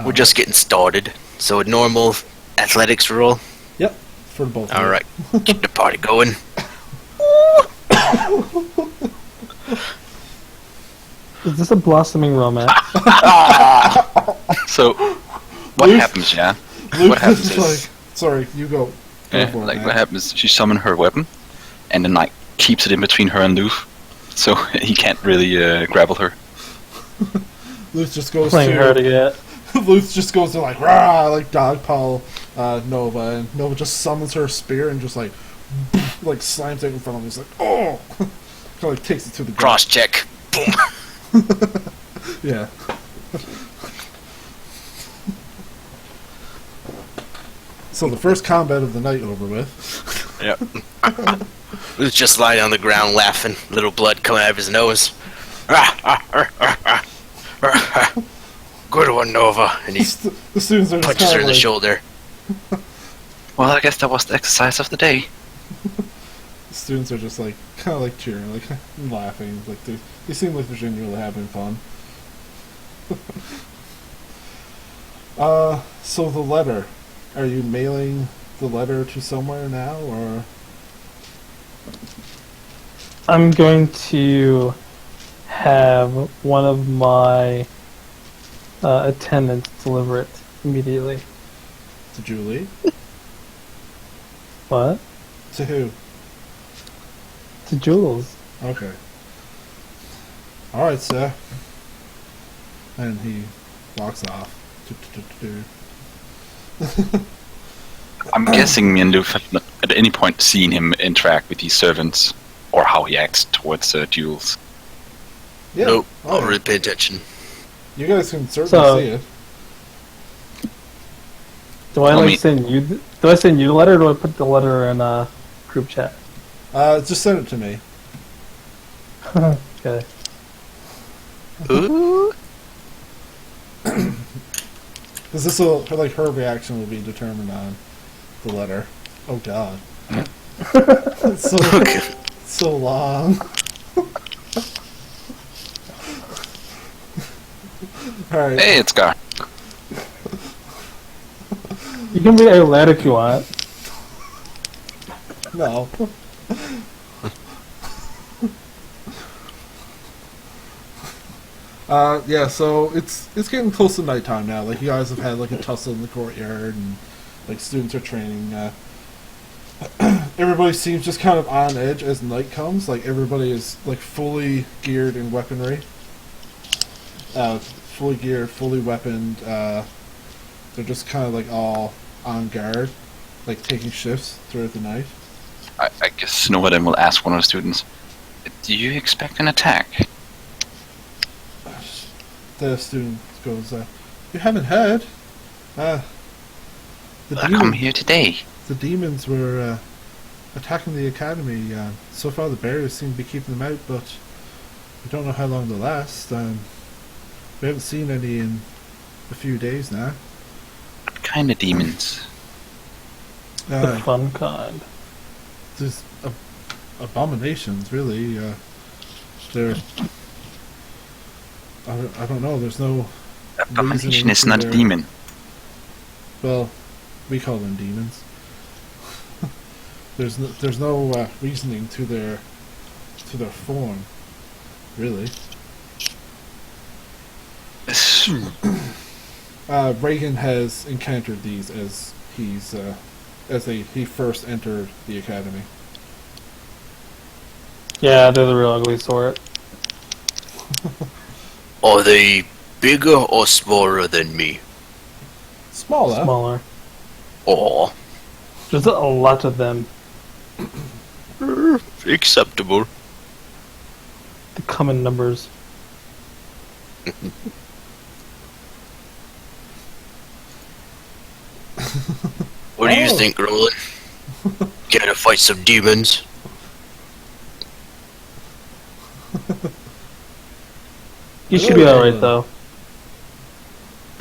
We're just getting started. So a normal athletics roll. Yep, for both of All you. right. Keep the party going. Is this a blossoming romance? So, what Luke- happens, yeah? Luke What happens is is, like, sorry, you go. Go yeah, for it, like man. what happens? She summons her weapon, and then like keeps it in between her and Loof, so he can't really grapple her. Luke just goes Playing to her to get. Luke just goes to like rah, like dogpile Nova, and Nova just summons her spear and just like slams it in front of him. He's like, oh, kind of like takes it to the ground. Cross check. Boom. Yeah. So the first combat of the night over with. Yep. Who's just lying on the ground laughing, little blood coming out of his nose. Good one, Nova. And he The students are just punches her kind in of the like, shoulder. Well, I guess that was the exercise of the day. the students are just like kind of like cheering, like laughing, like they seem like they're genuinely having fun. So the letter. Are you mailing the letter to somewhere now, or? I'm going to have one of my attendants deliver it immediately. To Julie? What? To who? To Jules. Okay. Alright, sir. And he walks off. I'm guessing me and Loof have not at any point seen him interact with these servants, or how he acts towards Jules. Yeah. Nope. Oh, Don't yeah. really pay attention. You guys can certainly So- see it. Do I Well, like me- send you? Do I send you the letter, or do I put the letter in a group chat? Just send it to me. Okay. Ooh. Because this will, like, her reaction will be determined on the letter. Oh God. It's so, Okay. so long. Alright. Hey, it's Gar. You can read a letter if you want. No. Yeah, so it's getting close to nighttime now. Like, you guys have had like a tussle in the courtyard, and like students are training. Everybody seems just kind of on edge as night comes. Like, everybody is like fully geared in weaponry. Fully geared, fully weaponed. They're just kind of like all on guard, like taking shifts throughout the night. I guess Nova then will ask one of the students, "Do you expect an attack?" The student goes, "You haven't heard? The I come here today. The demons were attacking the academy. So far, the barriers seem to be keeping them out, but we don't know how long they'll last. We haven't seen any in a few days now. What kind of demons? The fun kind. There's abominations, really. They're... I don't know. There's no Abomination reasoning is to not a their- demon. Well, we call them demons. There's no reasoning to their form, really. Reagan has encountered these as he first entered the academy. Yeah, they're the real ugly sort. Are they bigger or smaller than me? Smaller. Smaller. Or There's a lot of them. acceptable? They come in numbers. What do you Oh. think, Roland? Care to fight some demons? You should be alright though.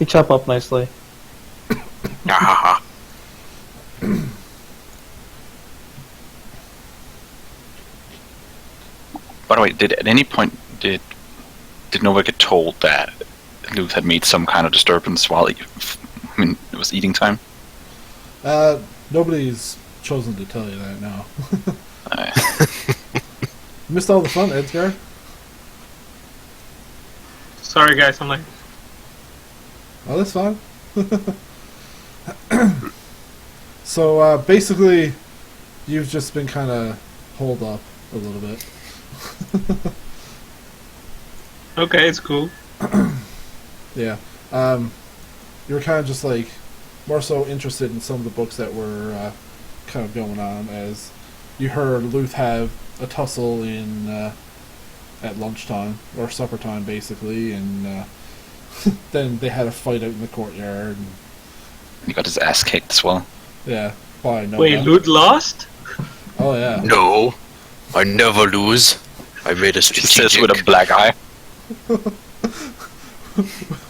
You chop up nicely. Ahaha. By the way, at any point did Nova get told that Luth had made some kind of disturbance while it was eating time? Nobody's chosen to tell you that now. Uh, Missed all the fun, Edgar. Sorry, guys. I'm like, Oh, that's fine. So basically, you've just been kind of holed up a little bit. okay, it's cool. Yeah. You were kind of just like more so interested in some of the books that were kind of going on, as you heard Luth have a tussle in at lunchtime or supper time, basically, and then they had a fight out in the courtyard. And, he got his ass kicked as well. yeah, by Nova. Wait, Loot lost? Oh yeah. No, I never lose. I made a He strategic. says with a black eye.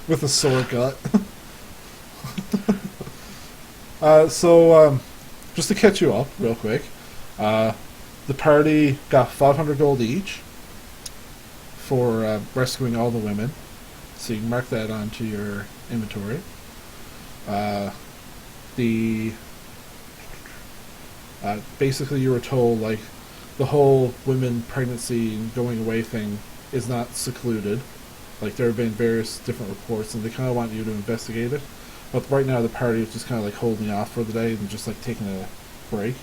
With a sore gut. So, just to catch you up real quick, the party got 500 gold each for rescuing all the women, so you can mark that onto your inventory. Basically you were told, like, the whole women pregnancy and going away thing is not secluded. Like, there have been various different reports, and they kind of want you to investigate it. But right now, the party is just kind of like holding off for the day and just like taking a break,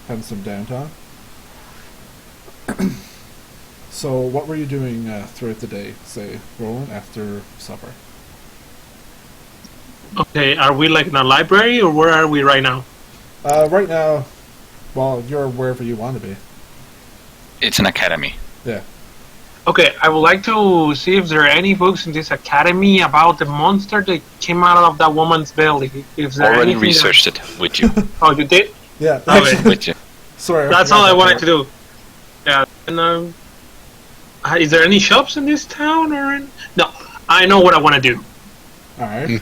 having some downtime. So, what were you doing throughout the day, say, Roland, after supper? Okay, are we like in a library or where are we right now? Right now, well, you're wherever you want to be. It's an academy. Yeah. Okay, I would like to see if there are any books in this academy about the monster that came out of that woman's belly. If there Already anything researched it with you. Oh, you did? Yeah. Okay. With you. Sorry. That's all I wanted to do. Yeah. And is there any shops in this town or in? No, I know what I want to do. Alright.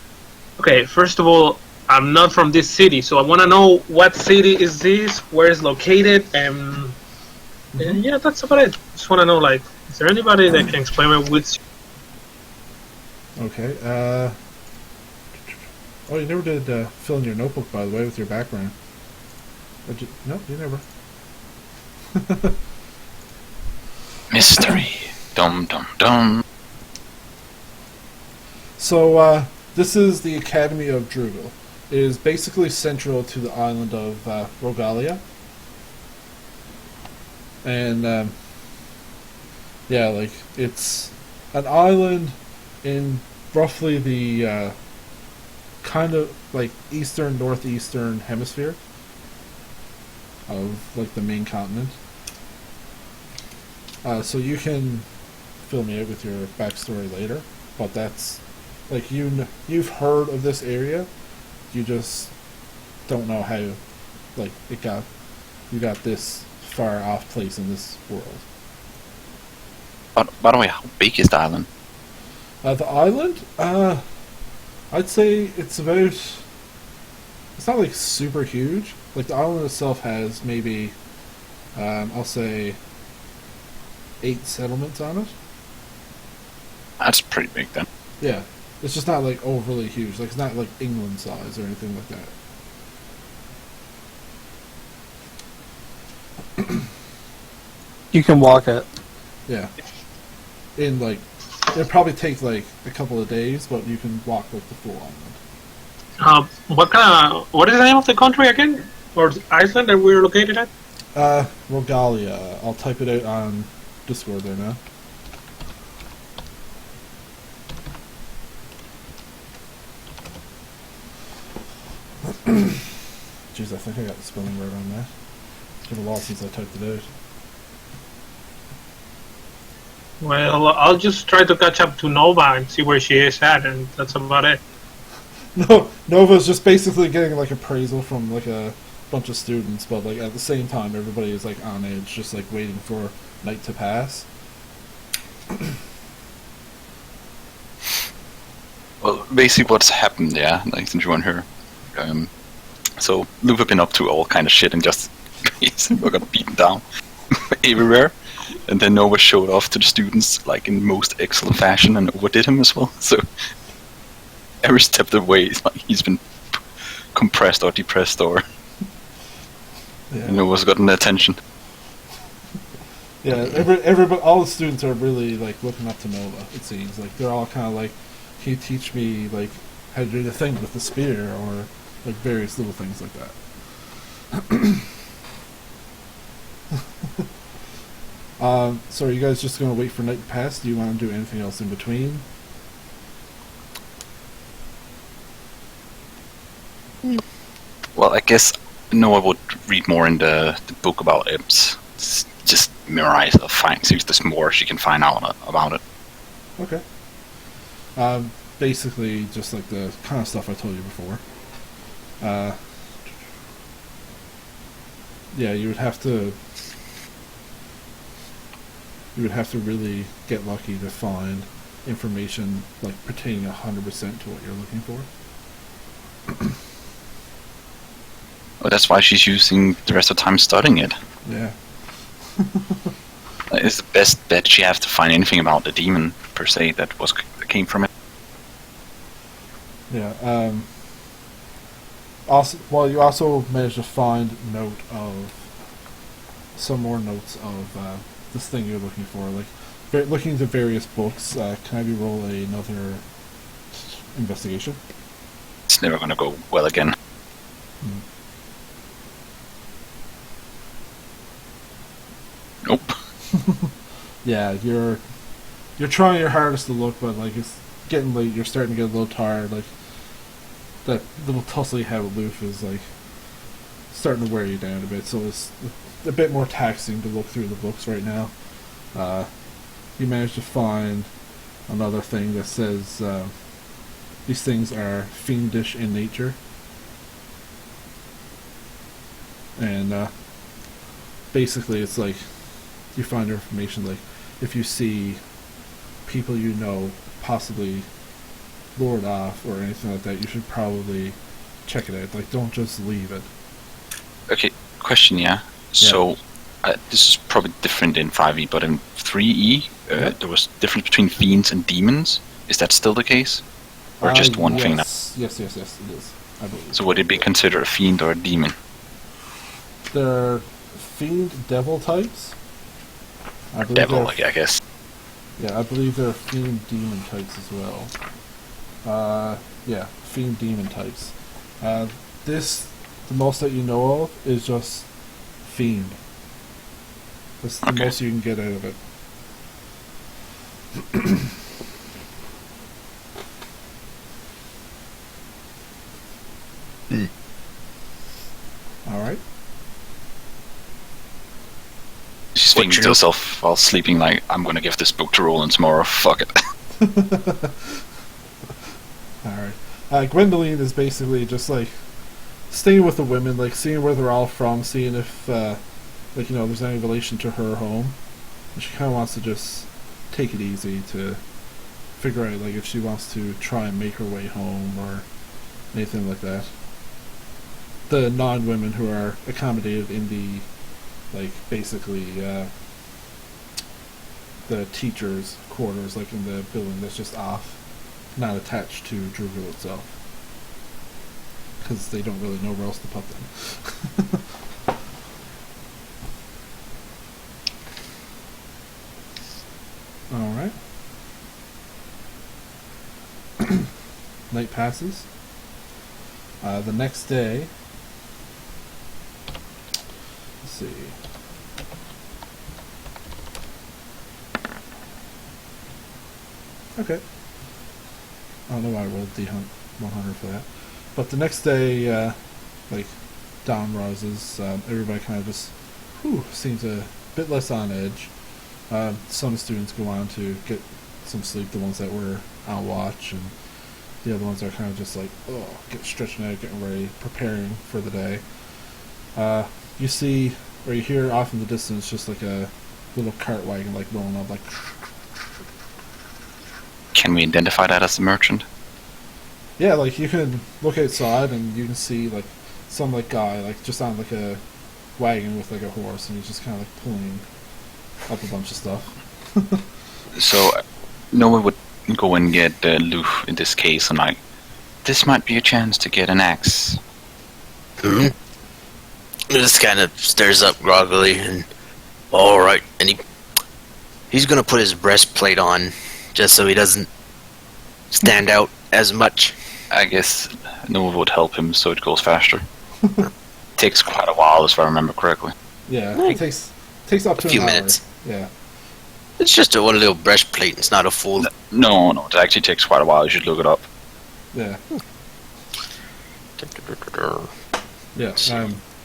Okay, first of all, I'm not from this city, so I want to know what city is this, where it's located, and yeah, that's about it. Just want to know, like, is there anybody that can explain me which? Okay. Oh, you never did fill in your notebook, by the way, with your background. No, you never. Mystery. Dum dum dum. So, this is the Academy of Drugal. It is basically central to the island of Rogalia. And, yeah, like, it's an island in roughly the kind of, like, eastern, northeastern hemisphere of, like, the main continent. So you can fill me out with your backstory later, but that's, like, you've heard of this area, you just don't know how, like, you got this far off place in this world. By the way, how big is the island? The island, I'd say it's about, it's not like super huge. Like, the island itself has maybe, I'll say 8 settlements on it. That's pretty big then. Yeah. It's just not like overly huge. Like, it's not like England size or anything like that. You can walk it. Yeah. In like, it'd probably take like a couple of days, but you can walk like the full island. What is the name of the country again? Or Iceland that we're located at? Rogalia. I'll type it out on Discord there now. Jeez, I think I got the spelling right on that. It's been a while since I typed it out. Well, I'll just try to catch up to Nova and see where she is at, and that's about it. No, Nova's just basically getting like appraisal from like a bunch of students, but like at the same time, everybody is like on edge, just like waiting for night to pass. Well, basically what's happened, yeah, like since you weren't here. So Luke have been up to all kind of shit and just basically got beaten down everywhere. And then Nova showed off to the students like in most excellent fashion and overdid him as well. So every step of the way, it's like he's been compressed or depressed or Nova's gotten the attention. Yeah, everybody, all the students are really like looking up to Nova. It seems like they're all kind of like, "Can you teach me like how to do the thing with the spear?" or like various little things like that. So are you guys just gonna wait for night to pass? Do you want to do anything else in between? Well, I guess Noah would read more in the book about imps. Just memorize the facts. See if there's more she can find out about it. Okay. Basically, just like the kind of stuff I told you before. Yeah, you would have to really get lucky to find information like pertaining 100% to what you're looking for. Oh, that's why she's using the rest of the time studying it. Yeah. It's the best bet she has to find anything about the demon per se that came from it. Yeah. Also, well, you also managed to find some more notes of this thing you're looking for. Like, looking into various books. Can I have you roll another investigation? It's never gonna go well again. Nope. Yeah, you're trying your hardest to look, but like it's getting late. You're starting to get a little tired. Like that little tussle you had with Loof is like starting to wear you down a bit. So it's a bit more taxing to look through the books right now. You managed to find another thing that says these things are fiendish in nature, and basically it's like you find information like if you see people you know possibly lured off or anything like that, you should probably check it out. Like, don't just leave it. Okay, question, yeah. So, this is probably different in 5e, but in 3e, there was difference between fiends and demons. Is that still the case? Or just one thing now? Yes, it is. I believe. So would it be considered a fiend or a demon? They're fiend devil types. Devil, I guess. Yeah, I believe there are fiend demon types as well. Yeah, fiend demon types. The most that you know of is just fiend. That's the most you can get out of it. Alright. She's thinking to herself while sleeping, like, I'm gonna give this book to Roland tomorrow, fuck it. Alright. Gwendoline is basically just like staying with the women, like seeing where they're all from, seeing if like, you know, there's any relation to her home. And she kinda wants to just take it easy to figure out like if she wants to try and make her way home or anything like that. The non-women who are accommodated in the like basically the teachers' quarters, like in the building that's just off, not attached to Drugal itself, because they don't really know where else to put them. Alright. Night passes. The next day, let's see. Okay. I don't know why I rolled D100 for that. But the next day, like, dawn rises, everybody kind of just seems a bit less on edge. Some students go on to get some sleep, the ones that were on watch, and the other ones are kind of just like, stretching out, getting ready, preparing for the day. You see, or you hear off in the distance, just like a little cart wagon, like rolling up, like. Can we identify that as the merchant? Yeah, like you can look outside and you can see like some like guy like just on like a wagon with like a horse, and he's just kind of like pulling up a bunch of stuff. So, Noah would go and get loot in this case, and like, this might be a chance to get an axe. Hmm? This kind of stirs up groggily, and alright, and he's gonna put his breastplate on, just so he doesn't stand out as much. I guess Noah would help him so it goes faster. Takes quite a while, if I remember correctly. Yeah, Like, it takes up to a few an hour. minutes. Yeah. It's just a one little breastplate, it's not a full... No, it actually takes quite a while. You should look it up. Yeah. Yeah.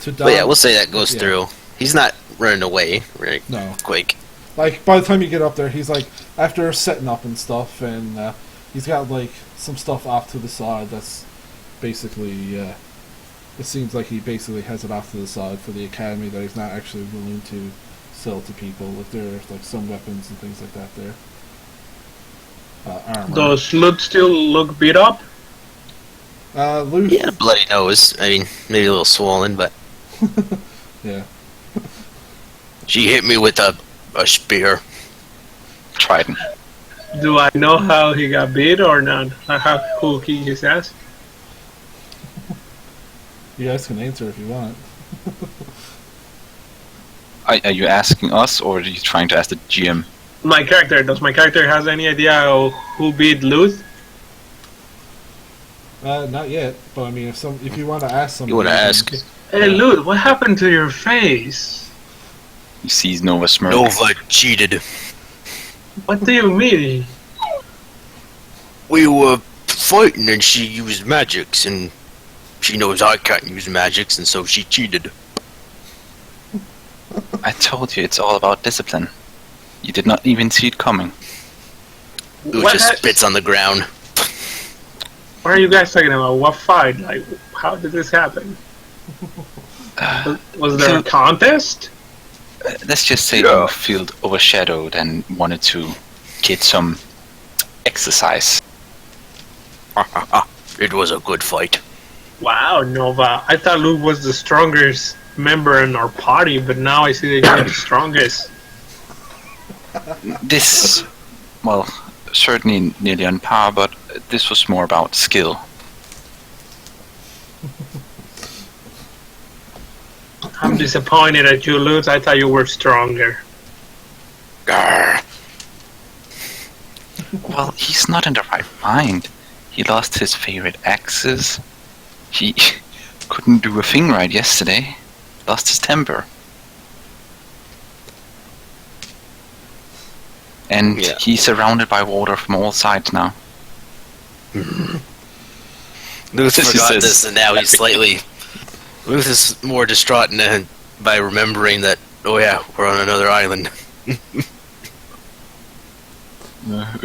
To But yeah, Dom- we'll say that goes Yeah. through. He's not running away very No. quick. Like by the time you get up there, he's like after setting up and stuff, and he's got like some stuff off to the side. That's basically. It seems like he basically has it off to the side for the academy that he's not actually willing to sell to people. Like there's like some weapons and things like that there. Armor. Does Loot still look beat up? Loot. Yeah, bloody nose. I mean, maybe a little swollen, but Yeah. she hit me with a spear. Trident. Do I know how he got beat or not? How cool he his ass? You guys can answer if you want. Are you asking us, or are you trying to ask the GM? My character, does my character has any idea who beat Luth? Not yet, but I mean, if you want to ask somebody, You want to ask? Hey Luth, what happened to your face? He sees Nova smirk. Nova cheated. What do you mean? We were fighting and she used magics, and she knows I can't use magics, and so she cheated. I told you, it's all about discipline. You did not even see it coming. Who What just ha- spits on the ground. What are you guys talking about? What fight? Like, how did this happen? Was there a contest? Let's just say Yeah. you felt overshadowed and wanted to get some exercise. It was a good fight. Wow, Nova. I thought Luke was the strongest member in our party, but now I see that you're the strongest. This, well, certainly nearly on par, but this was more about skill. I'm disappointed at you, Luke. I thought you were stronger. Grr. Well, he's not in the right mind. He lost his favorite axes. He couldn't do a thing right yesterday. Lost his temper. And Yeah. he's surrounded by water from all sides now. Luth This forgot is- this, and now he's slightly... Luth is more distraught by remembering that, oh yeah, we're on another island.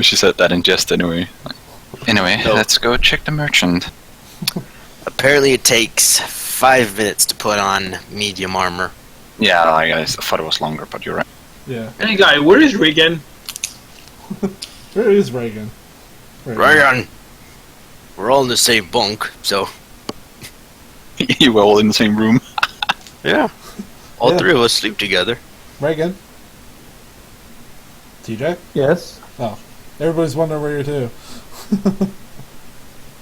She said that in jest anyway. Anyway, No. let's go check the merchant. Apparently it takes 5 minutes to put on medium armor. Yeah, I thought it was longer, but you're right. Yeah. Hey, guy, where is Regan? Where is Reagan? Ryan! We're all in the same bunk, so... You were all in the same room. Yeah. All Yeah. three of us sleep together. Reagan. TJ? Yes. Oh. Everybody's wondering where you're to.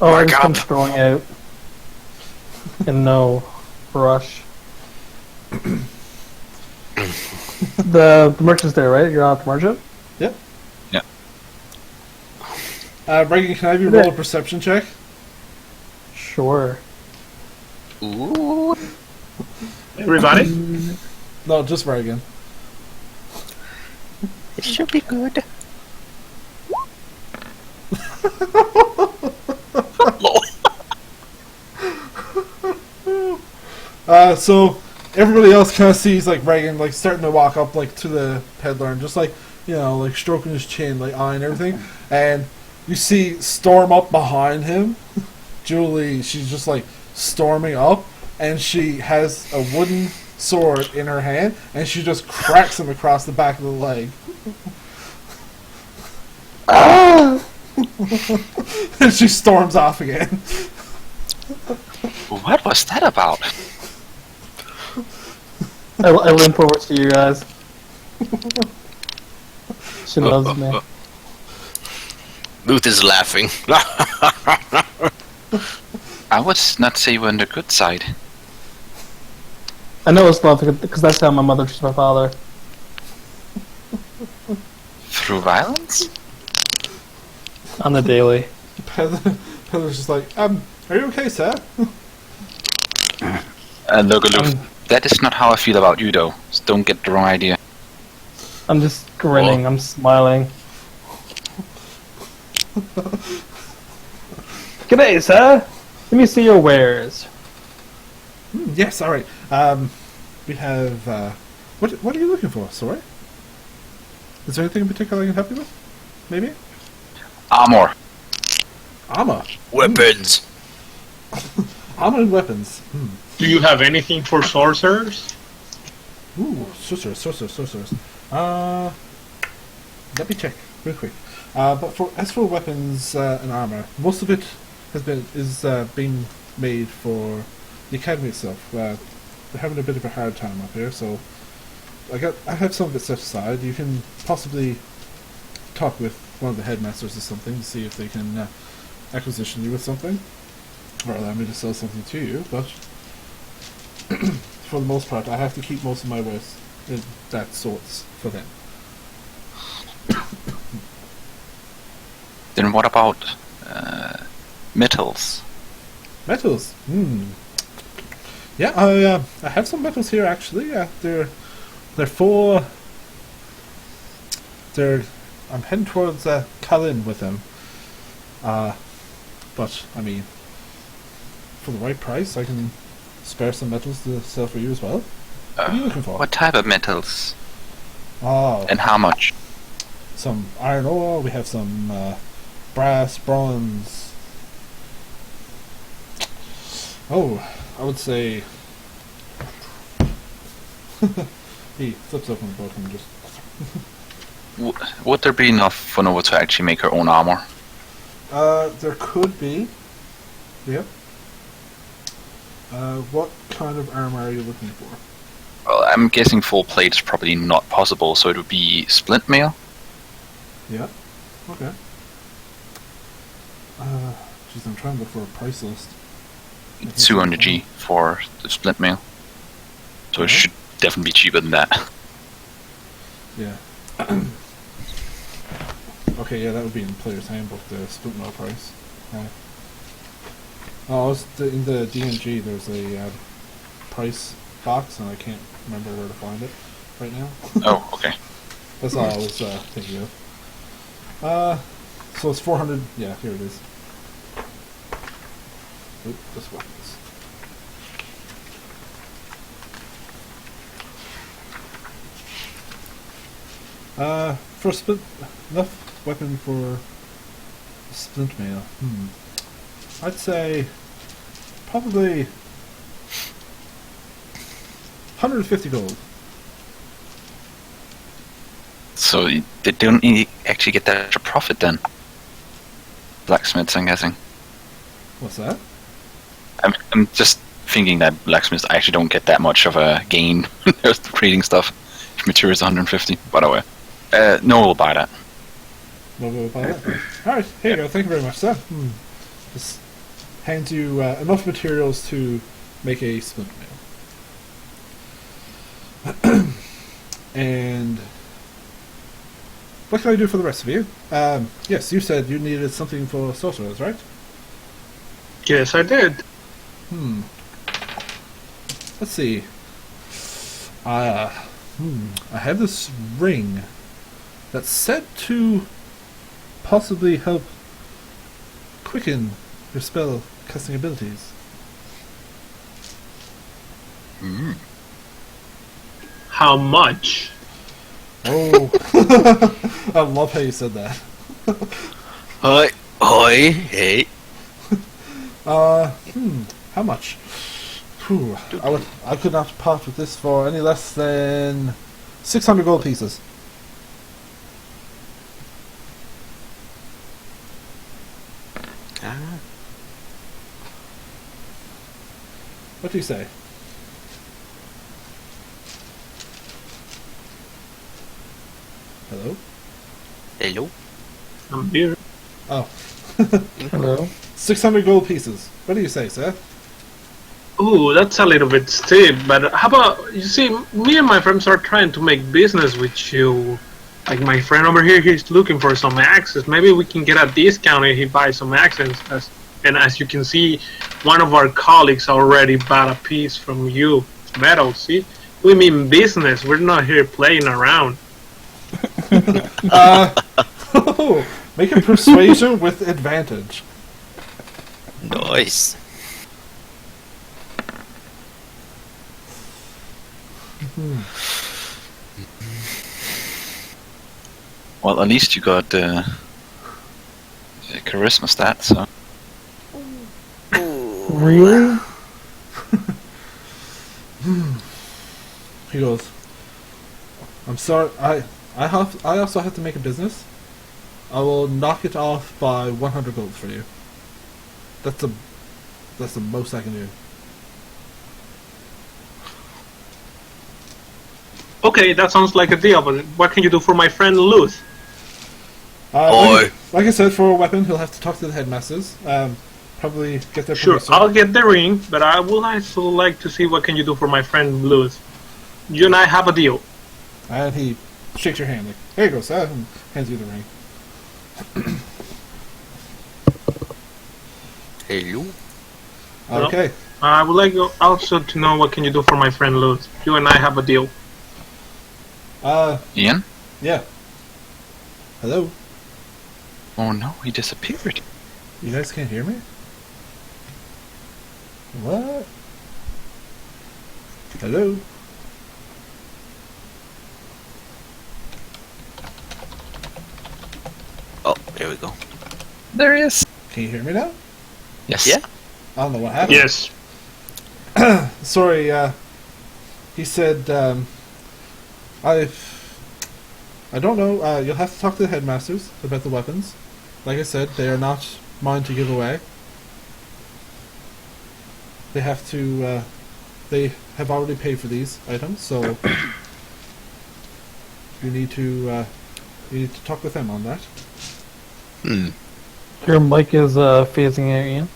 Oh, I Wake just come up. strolling out. And no rush. The merchant's there, right? You're not the merchant? Reagan, can I have you roll a perception check? Sure. Ooh. Everybody? No, just Reagan. It should be good. So everybody else kind of sees like Reagan like starting to walk up like to the peddler and just like like stroking his chin, like eyeing everything, and you see Storm up behind him. Julie, she's just like storming up, and she has a wooden sword in her hand, and she just cracks him across the back of the leg. And she storms off again. What was that about? I limp over to you guys. She loves me. Luth is laughing. I would not say you were on the good side. I know it's love because that's how my mother treats my father. Through violence? On the daily. Peddler's just like, are you okay, sir? Look, that is not how I feel about you, though. So don't get the wrong idea. I'm just grinning. I'm smiling. G'day, sir. Let me see your wares. Yes, alright. We have, what are you looking for, sorry? Is there anything in particular I can help you with? Maybe? Armor. Armor. Weapons. Armor and weapons. Do you have anything for sorcerers? Ooh, sorcerers. Let me check real quick. But as for weapons and armor, most of it is being made for the academy itself. They're having a bit of a hard time up here, so I have some of it set aside. You can possibly talk with one of the headmasters or something to see if they can acquisition you with something, or allow me to sell something to you. But for the most part, I have to keep most of my wares in that sorts for them. Then what about metals? Metals. Yeah, I have some metals here actually. They're for. I'm heading towards Kalin with them. But I mean, for the right price, I can spare some metals to sell for you as well. What are you looking for? What type of metals? Oh, And how much? some iron ore. We have some brass, bronze. Oh, I would say. He flips open the book and just. Would there be enough for Nova to actually make her own armor? There could be. Yep. What kind of armor are you looking for? Well, I'm guessing full plate is probably not possible, so it would be splint mail. Yeah. Okay. Jeez, I'm trying to look for a price list. 200G for the splint mail. So it Okay. should definitely be cheaper than that. Yeah. Okay, yeah, that would be in Player's Handbook, the split mail price. In the DMG, there's a price box, and I can't remember where to find it right now. Oh, okay. That's all I was thinking of. So it's 400. Yeah, here it is. Oop, just weapons. For enough weapon for splint mail. I'd say probably 150 gold. So they don't actually get that extra profit then? Blacksmiths, I'm guessing. What's that? I'm just thinking that blacksmiths actually don't get that much of a gain when they're creating stuff. If materials 150, by the way. No, we'll buy that. No, buy that. Alright, here you go. Thank you very much, sir. Just hands you enough materials to make a splint mail. And what can I do for the rest of you? Yes, you said you needed something for sorcerers, right? Yes, I did. Let's see. I have this ring that's said to possibly help quicken your spell casting abilities. How much? Oh, I love how you said that. Hoi, hey. How much? Phew, I could not part with this for any less than 600 gold pieces. Ah. What do you say? Hello? Hello? I'm here. Oh. Hello. 600 gold pieces. What do you say, sir? Ooh, that's a little bit steep, but how about, you see, me and my friends are trying to make business with you. Like my friend over here, he's looking for some axes. Maybe we can get a discount if he buys some axes. And as you can see, one of our colleagues already bought a piece from you. Metal, see? We mean business. We're not here playing around. Make a persuasion with advantage. Nice. Well, at least you got the charisma stat, so. Really? He goes, I'm sorry, I also have to make a business. I will knock it off by 100 gold for you. That's the most I can do. Okay, that sounds like a deal, but what can you do for my friend Luth? Like I said, for a weapon, he'll have to talk to the headmasters. Probably get their Sure, permission. I'll get the ring, but I would also like to see what can you do for my friend Luth. You and I have a deal. And he shakes your hand like, here you go, sir, and hands you the ring. Hello? Hello? Okay. I would like also to know what can you do for my friend Luth. You and I have a deal. Ian? Yeah. Hello? Oh no, he disappeared. You guys can't hear me? What? Hello? Oh, there we go. There he is. Can you hear me now? Yes. Yeah. I don't know what happened. Yes. Sorry, he said, I don't know, you'll have to talk to the headmasters about the weapons. Like I said, they are not mine to give away. They have to, they have already paid for these items, so you need to talk with them on that. Hmm. Your mic is phasing out, Ian.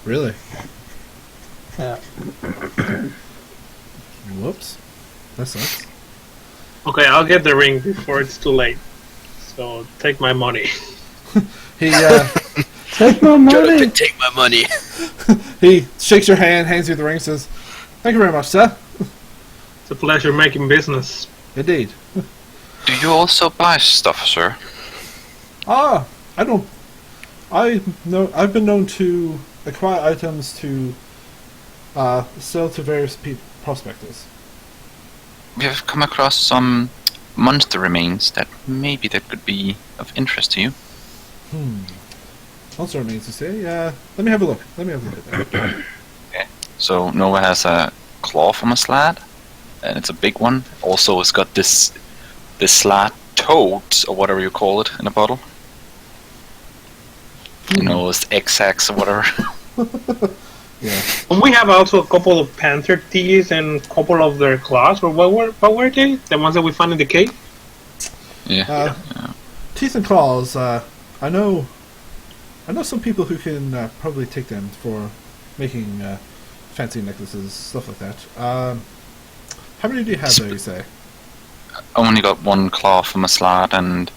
Really? Yeah. Whoops. That sucks. Okay, I'll get the ring before it's too late. So take my money. He, Take my Shut up money! and take my money. he shakes your hand, hands you the ring, says, "Thank you very much, sir." It's a pleasure making business. Indeed. Do you also buy stuff, sir? Ah, I've been known to acquire items to sell to various prospectors. We have come across some monster remains that maybe that could be of interest to you. Also remains to say, let me have a look. Let me have a look at that. Okay. So Nova has a claw from a slad, and it's a big one. Also, it's got this slad toad, or whatever you call it, in a bottle. You know, it's X-Ax or whatever. Yeah. And we have also a couple of panther teeth and a couple of their claws. Or what were they? The ones that we found in the cave? Yeah. Teeth and claws. I know some people who can probably take them for making fancy necklaces, stuff like that. How many do you have there? You say? I only got one claw from a slad and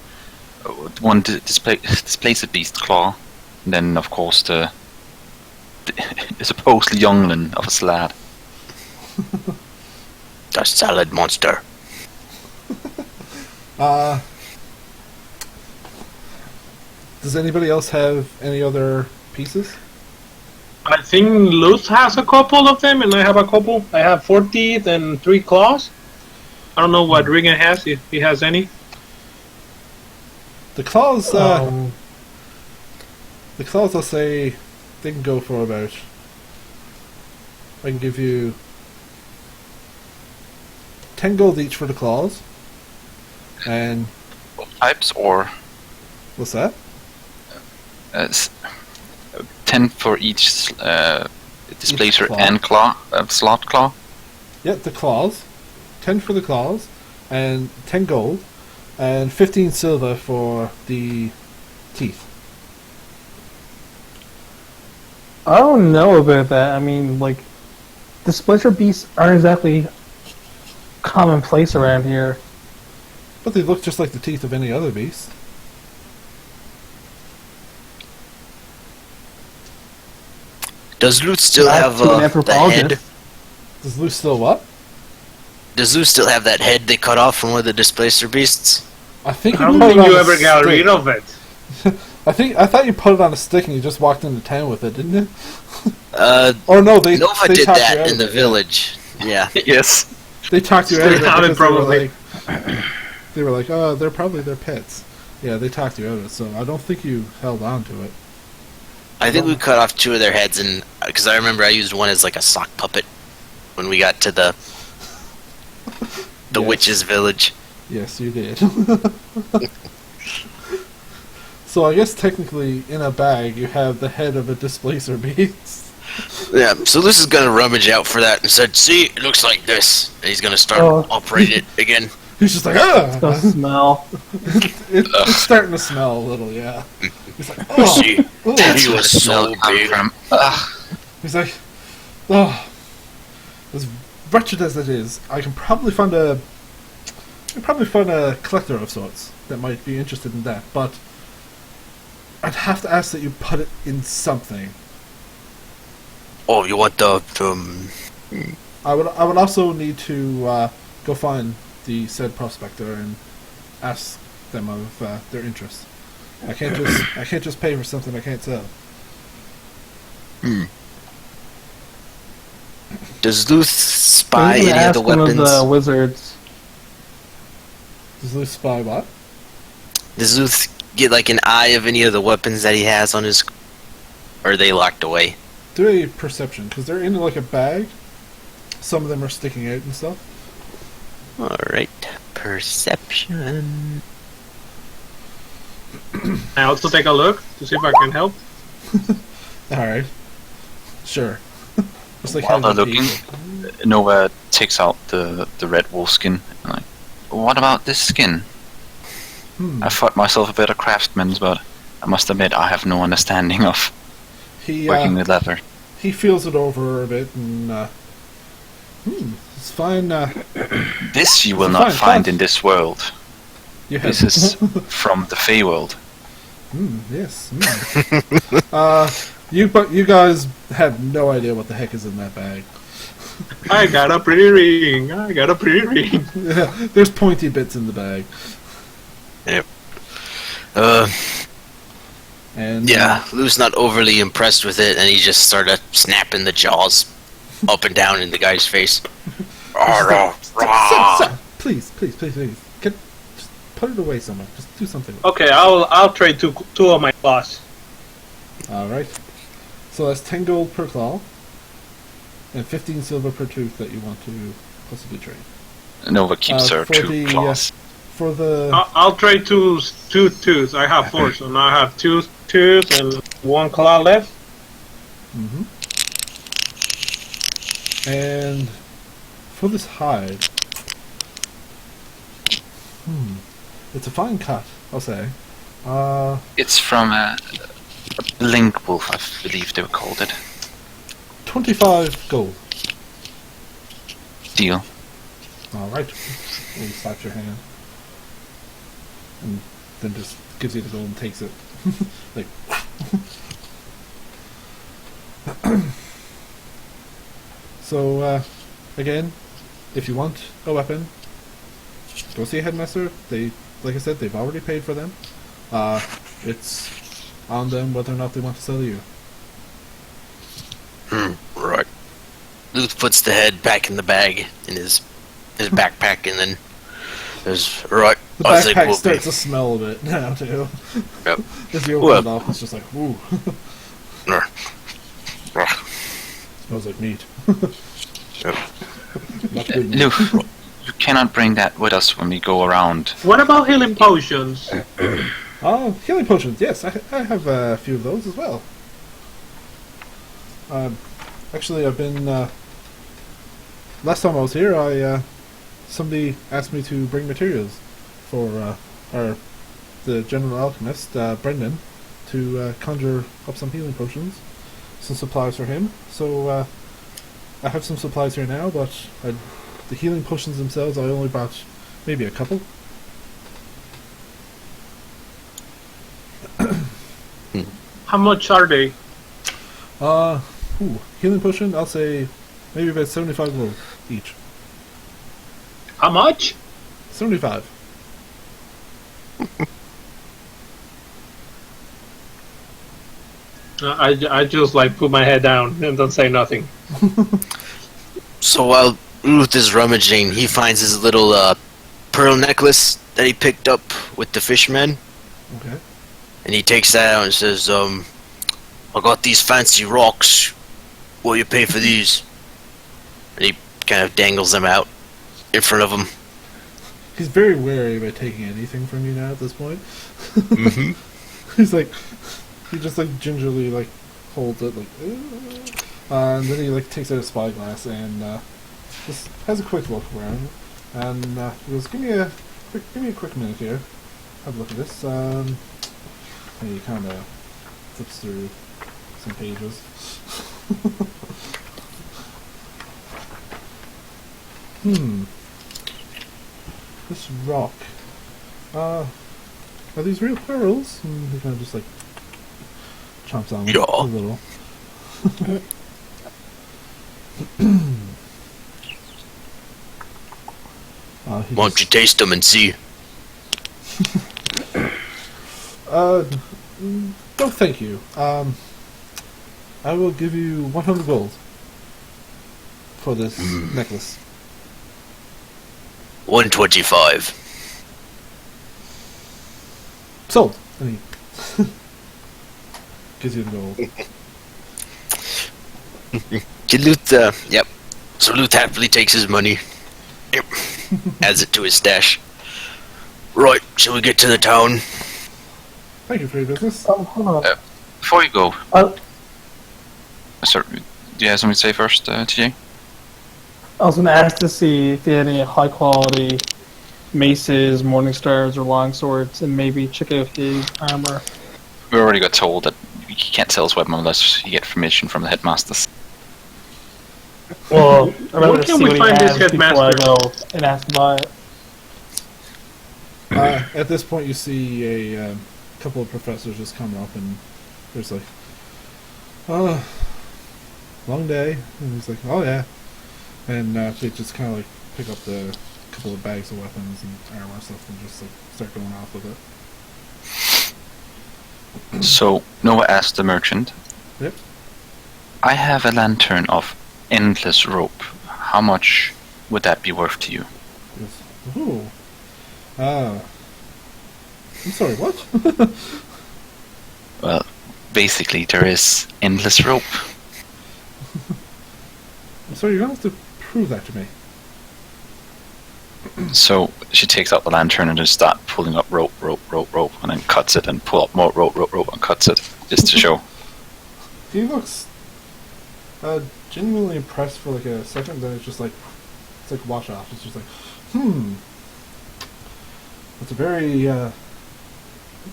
one displaced beast claw. And then, of course, the supposedly youngling of a slad. The salad monster. Does anybody else have any other pieces? I think Luz has a couple of them, and I have a couple. I have 4 teeth and 3 claws. I don't know what Regan has, if he has any. The claws. Um, The claws, I'll say, they can go for about I can give you 10 gold each for the claws. And Types or what's that? 10 for each displacer claw. and claw, slot claw. Yeah, the claws. 10 for the claws, and 10 gold, and 15 silver for the teeth. I don't know about that. I mean, like, the splitter beasts aren't exactly commonplace around here. But they look just like the teeth of any other beast. Does Loot still have To an the head? anthropologist. Does Luce still what? Does Loot still have that head they cut off from one of the displacer beasts? I think I you don't put it think on you a ever got stick. rid of it. I thought you put it on a stick and you just walked into town with it, didn't you? Uh, Or no, they Nova they did talked you that out in of the it. village. Yeah. Yes. They talked you out of it They have it because probably. they were like, oh, they're probably their pets. Yeah, they talked you out of it, so I don't think you held on to it. I think we cut off 2 of their heads, and because I remember I used one as like a sock puppet when we got to the Yes. witch's village. Yes, you did. So I guess technically, in a bag, you have the head of a displacer beast. Yeah, so Luce is gonna rummage out for that and said, "See, it looks like this," and he's gonna start Oh. operating it again. He's just like, ah! The smell. It's starting to smell a little, yeah. He's like, oh! See, Ooh. he was so Come big. from. He's like, oh, as wretched as it is, I can probably find a collector of sorts that might be interested in that, but I'd have to ask that you put it in something. Oh, you want the I would also need to go find the said prospector and ask them of their interest. I can't just pay for something I can't sell. Does Luth spy I'm gonna any of ask the one weapons? of the wizards. Does Luce spy what? Does Luth get like an eye of any of the weapons that he has on his? Or are they locked away? Do a perception, because they're in like a bag. Some of them are sticking out and stuff. Alright, perception. I also take a look to see if I can help. Alright. Sure. Just like While they're having a looking, peek. Nova takes out the red wolf skin. And like, what about this skin? I thought myself a better craftsman, but I must admit I have no understanding of He working with leather. he feels it over a bit and it's fine. This you will It's not fine, find fine. in this world. You have This is from the Fey world. yes. You guys have no idea what the heck is in that bag. I got a pretty ring. I got a pretty ring. Yeah, there's pointy bits in the bag, Yep. and Yeah, Lou's not overly impressed with it, and he just started snapping the jaws up and down in the guy's face. Sir, please, just put it away somewhere. Just do something with Okay, I'll trade two of my claws. it. All right. So that's 10 gold per claw, and 15 silver per tooth that you want to possibly trade. Nova keeps her for two the, claws. For the I'll trade two tooths. I have 4, so now I have 2 tooths and 1 claw left. and for this hide, it's a fine cut, I'll say. It's from a blink wolf, I believe they were called it. 25 gold. Deal. All right. He slaps your hand, and then just gives you the gold and takes it. Like. So again, if you want a weapon, go see a headmaster. They, like I said, they've already paid for them. It's on them whether or not they want to sell you. Right. Luth puts the head back in the bag in his backpack, and then there's right. The I think backpack we'll starts be. to smell a bit now too. Yep. As you open it up, it's just like, ooh. Smells like meat. Oh. Not good meat. Luf, you cannot bring that with us when we go around. What about healing potions? Oh, healing potions. Yes, I have a few of those as well. Actually, I've been. Last time I was here, somebody asked me to bring materials for the general alchemist, Bregman, to conjure up some healing potions, some supplies for him. So I have some supplies here now, but the healing potions themselves, I only bought maybe a couple. How much are they? Healing potion, I'll say maybe about 75 gold each. How much? 75. I just like put my head down and don't say nothing. So while Ruth is rummaging, he finds his little pearl necklace that he picked up with the fisherman, Okay. and he takes that out and says, I got these fancy rocks. What you pay for these? And he kind of dangles them out in front of him. He's very wary about taking anything from you now at this point. Mm-hmm. He's like, he just like gingerly like holds it like, and then he like takes out a spyglass and just has a quick look around, and he goes, give me a quick minute here, have a look at this. And he kind of flips through some pages. This rock. Are these real pearls? And he kind of just like chomps on Yeah. a little. He Why don't you taste them and see? no, thank you. I will give you 100 gold for this necklace. 125. Sold. And he gives you the gold. Yep. So Luth happily takes his money. Yep. Adds it to his stash. Right, shall we get to the town? Thank you for your business. Hold on. Before you go, Uh, sorry, do you have something to say first, TJ? I was going to ask to see if you had any high quality maces, morning stars, or long swords, and maybe check out his armor. We already got told that you can't sell his weapon unless you get permission from the headmasters. Well, I'd rather Where can see we what he find this has before I headmaster? go and ask to buy it. At this point, you see a couple of professors just come up, and there's like, long day. And he's like, oh yeah. And they just kind of like pick up the couple of bags of weapons and armor and stuff and just like start going off with it. So, Noah asked the merchant, Yep. I have a lantern of endless rope. How much would that be worth to you? He goes, ooh. I'm sorry, what? Well, basically, there is endless rope. I'm sorry, you're going to have to prove that to me. So she takes out the lantern and just start pulling up rope, and then cuts it and pull up more rope, and cuts it, just to show. He looks genuinely impressed for like a second, then it's just like, it's like wash off. It's just like, It's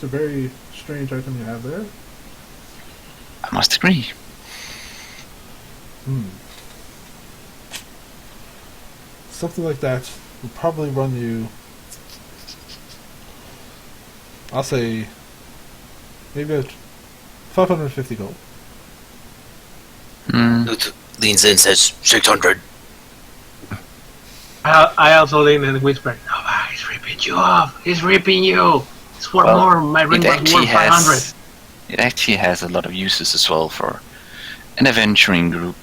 a very strange item you have there. I must agree. Something like that will probably run you, I'll say, maybe about 550 gold. Luth leans in and says, 600. I also lean and whisper, "No, he's ripping you off. He's ripping you. It's worth Well, more. My ring was worth 500." It actually has a lot of uses as well for an adventuring group.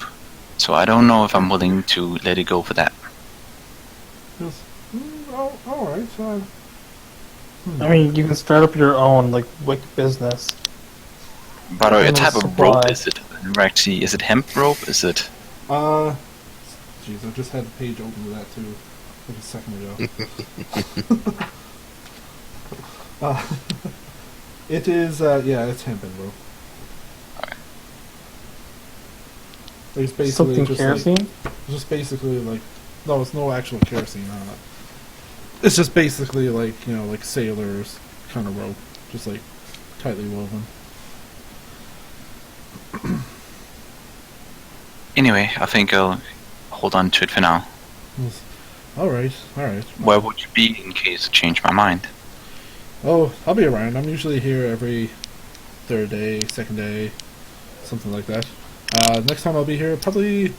So I don't know if I'm willing to let it go for that. He goes, alright, I mean, you can start up your own, like, wick business. But what And type of supply. rope is it? Actually, is it hemp rope? Is it Jeez, I just had the page open to that too, like a second ago. It is, yeah, it's hempen, bro. It's basically Something just kerosene? like, just basically like, no, it's no actual kerosene on it. It's just basically like, you know, like sailors kind of rope, just like tightly woven. Anyway, I think I'll hold on to it for now. Alright, alright. Where would you be in case I change my mind? Oh, I'll be around. I'm usually here every third day, second day, something like that. Next time I'll be here, it'll probably be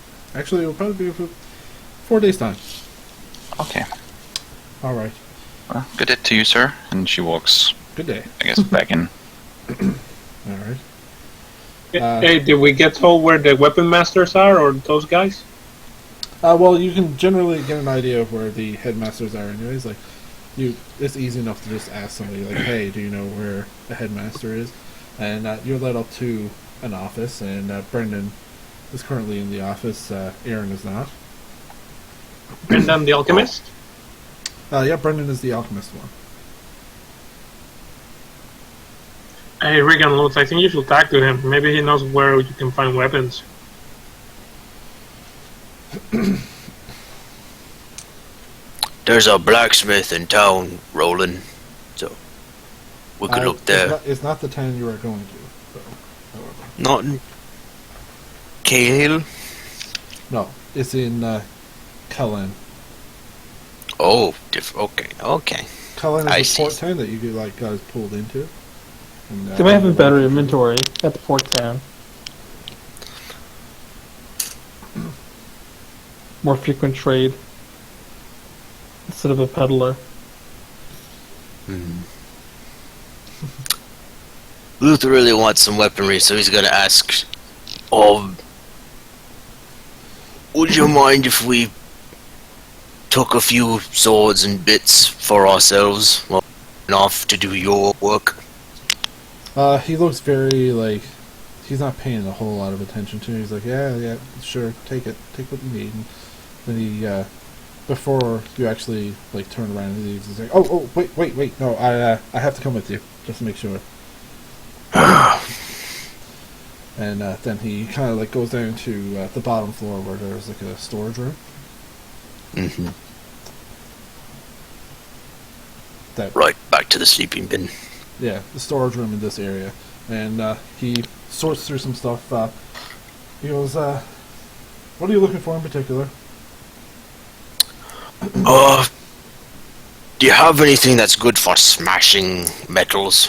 for 4 days' time. Okay. Alright, Well, good day to you, sir. And she walks, good day. I guess, back in. Alright. Hey, did we get told where the weapon masters are, or those guys? Well, you can generally get an idea of where the headmasters are anyways. Like, it's easy enough to just ask somebody, like, hey, do you know where the headmaster is? And you're led up to an office, and Brendan is currently in the office. Aaron is not. Brendan the alchemist? Yeah, Brendan is the alchemist one. Hey, Regan Lutz, I think you should talk to him. Maybe he knows where you can find weapons. There's a blacksmith in town, Roland. So we could look there. It's not the town you are going to, though, however. Not in Cahill. No, it's in Cullen. Oh, okay. Cullen I is see. a port town that you could, like, guys pulled into. And, They might have a better inventory at the port town. More frequent trade. Instead of a peddler. Luther really wants some weaponry, so he's gonna ask, would you mind if we took a few swords and bits for ourselves while we're off to do your work? He looks very, like, he's not paying a whole lot of attention to it. He's like, yeah, sure, take it. Take what you need. And then he, before you actually, like, turn around and leave, he's like, oh, wait, no, I have to come with you, just to make sure. And then he kind of, like, goes down to the bottom floor where there's, like, a storage room. Mm-hmm. That, Right, back to the sleeping bin. yeah, the storage room in this area. And he sorts through some stuff. He goes, what are you looking for in particular? Do you have anything that's good for smashing metals?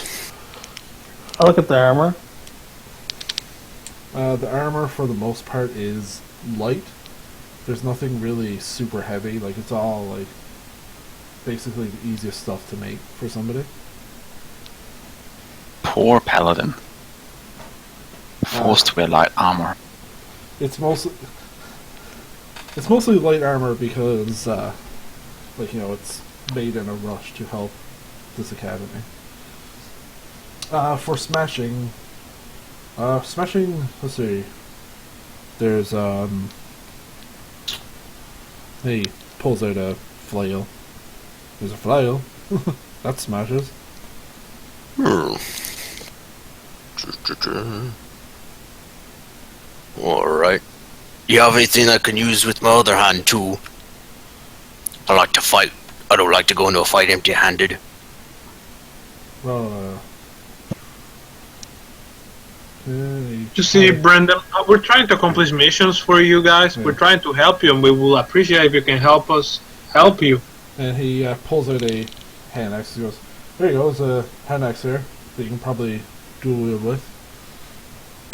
I look at the armor. The armor, for the most part, is light. There's nothing really super heavy. Like, it's all, like, basically the easiest stuff to make for somebody. Poor paladin. Forced to wear light armor. It's mostly light armor because, like, you know, it's made in a rush to help this academy. For smashing, let's see. There's, he pulls out a flail. There's a flail. That smashes. Alright. You have anything I can use with my other hand, too? I like to fight. I don't like to go into a fight empty-handed. Well, You see, Brendan, we're trying to accomplish missions for you guys. Yeah. We're trying to help you, and we will appreciate if you can help us help you. and he pulls out a hand axe. He goes, there you go, there's a hand axe here that you can probably dual wield with.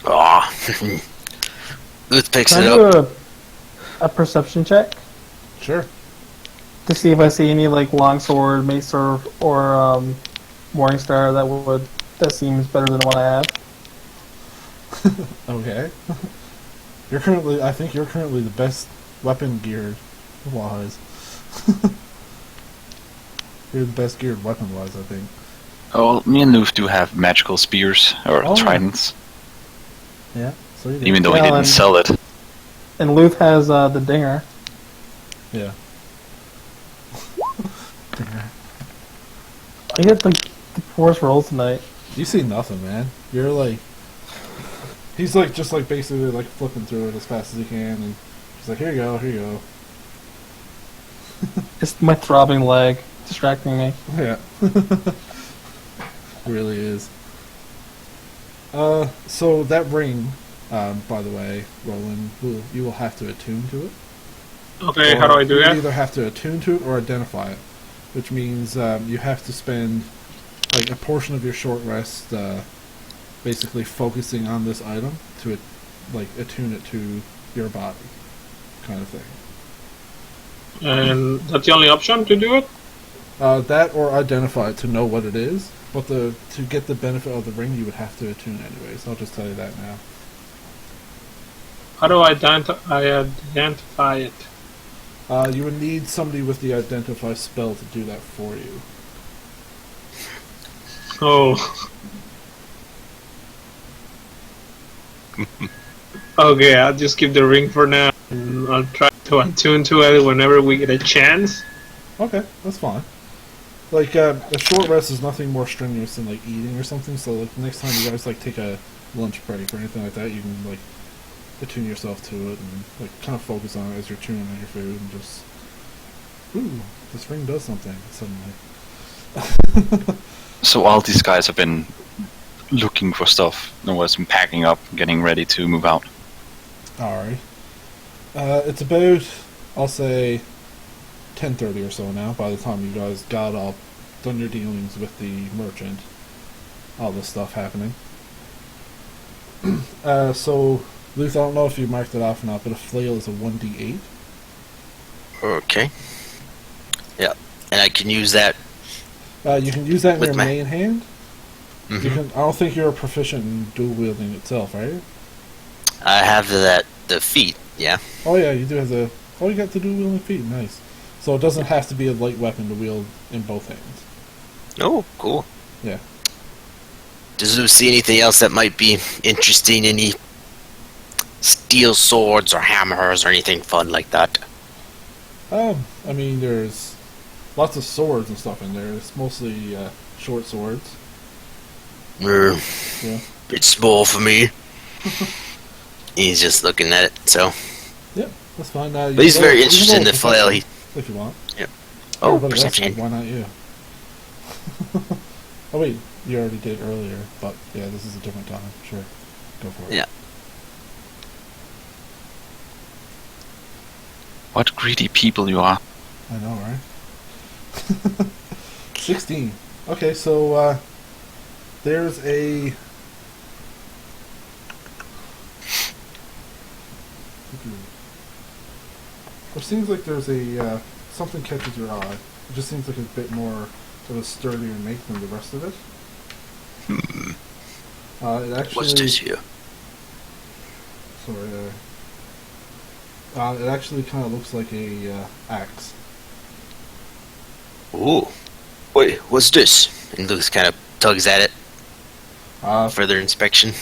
Ah. Luth picks Can it I do up. a perception check Sure. to see if I see any like longsword, mace, or morning star that seems better than what I have? Okay. I think you're currently the best weapon geared wise. You're the best geared weapon wise, I think. Oh, me and Luth do have magical spears, or Oh. tridents, Yeah. So you do. even though he Well, didn't and- sell it. And Luth has the dinger. Yeah. I get the poorest rolls tonight. You see nothing, man. You're like, he's like just like basically like flipping through it as fast as he can, and he's like, here you go, here you go. It's my throbbing leg distracting me. Yeah. Really is. So that ring, by the way, Roland, you will have to attune to it. Okay, how do I do You that? either have to attune to it or identify it, which means you have to spend like a portion of your short rest basically focusing on this item to like attune it to your body, kind of thing. And that's the only option to do it? That or identify it to know what it is, but to get the benefit of the ring, you would have to attune anyways. I'll just tell you that now. How do I identify it? You would need somebody with the identify spell to do that for you. Oh. Okay, I'll just keep the ring for now. And I'll try to attune to it whenever we get a chance. Okay, that's fine. Like, a short rest is nothing more strenuous than, like, eating or something, so, like, the next time you guys, like, take a lunch break or anything like that, you can, like, attune yourself to it and, like, kind of focus on it as you're tuning on your food and just, ooh, this ring does something, suddenly. So all these guys have been looking for stuff. No one's been packing up, getting ready to move out. Alright. It's about, I'll say, 10:30 or so now, by the time you guys got up, done your dealings with the merchant, all this stuff happening. So, Luth, I don't know if you marked it off or not, but a flail is a 1d8. Okay. Yeah, and I can use that. You can use that in With your my- main hand. Mhm. You can. I don't think you're proficient in dual wielding itself, are you? I have the feet. Yeah. Oh yeah, you do have the. Oh, you got the dual wielding feet. Nice. So it doesn't have to be a light weapon to wield in both hands. Oh, cool. Yeah. Does Lou see anything else that might be interesting? Any steel swords or hammers or anything fun like that? I mean, there's lots of swords and stuff in there. It's mostly short swords. Yeah. Yeah. It's small for me. He's just looking at it, so. Yeah, that's fine. But he's very interested in the flail. He, If you want. oh, Everybody else perception. did, why not you? Oh wait, you already did earlier, but yeah, this is a different time. Sure, go for it. Yeah. What greedy people you are. I know, right? 16. Okay, so there's a. It seems like there's a something catches your eye. It just seems like a bit more of a sturdier make than the rest of it. It actually. What's this here? Sorry. It actually kind of looks like a axe. Ooh. Wait, what's this? And Luke kind of tugs at it. Uh, Further inspection.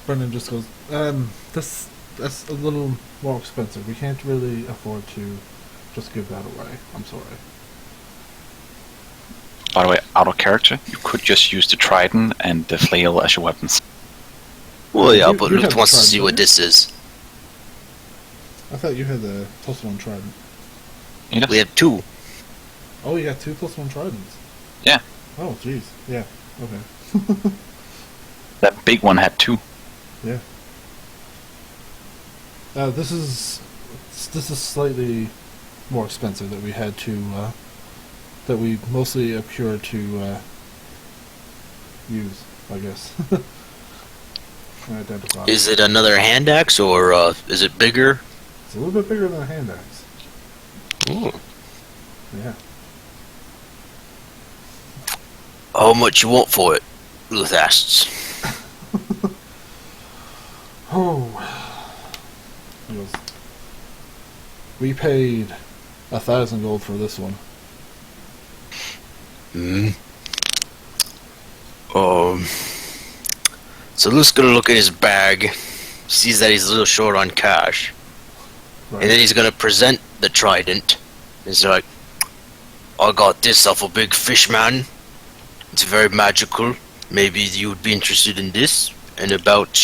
Brendan just goes, that's a little more expensive. We can't really afford to just give that away. I'm sorry. By the way, out of character, you could just use the trident and the flail as your weapons. Well, yeah, You- but you Luke have wants to tried, see don't what you? this is. I thought you had the +1 trident. You know? We have two. Oh, you got 2 +1 tridents. Yeah. Oh, jeez. Yeah. Okay. That big one had 2. Yeah. This is slightly more expensive that we had to that we mostly appear to use, I guess. Identify. Is it another hand axe or is it bigger? It's a little bit bigger than a hand axe. Ooh. Yeah. How much you want for it? Luke asks. Oh. He goes, we paid 1,000 gold for this one. Hmm. So Luke's gonna look at his bag, sees that he's a little short on cash. Right. And then he's gonna present the trident. He's like, I got this off a big fish man. It's very magical. Maybe you would be interested in this. And about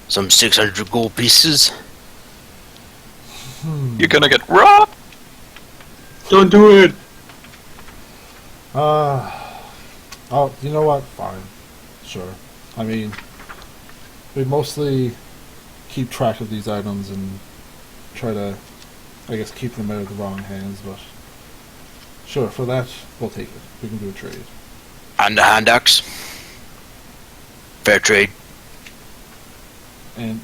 some 600 gold pieces. You're gonna get robbed. Don't do it. Oh, you know what? Fine. Sure. I mean, we mostly keep track of these items and try to, I guess, keep them out of the wrong hands, but sure, for that, we'll take it. We can do a trade. And the hand axe. Fair trade. And,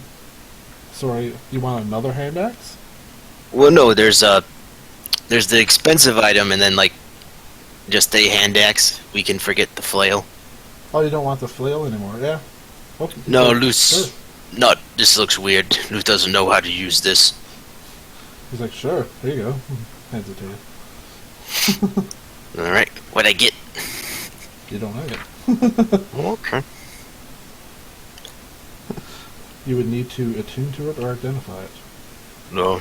sorry, you want another hand axe? Well, no, there's the expensive item and then, like, just a hand axe. We can forget the flail. Oh, you don't want the flail anymore, yeah? Okay. No, sure, Luce. Sure. No, this looks weird. Luce doesn't know how to use this. He's like, sure, here you go. Hands it to you. Alright, what'd I get? You don't have it. Okay. You would need to attune to it or identify it. No.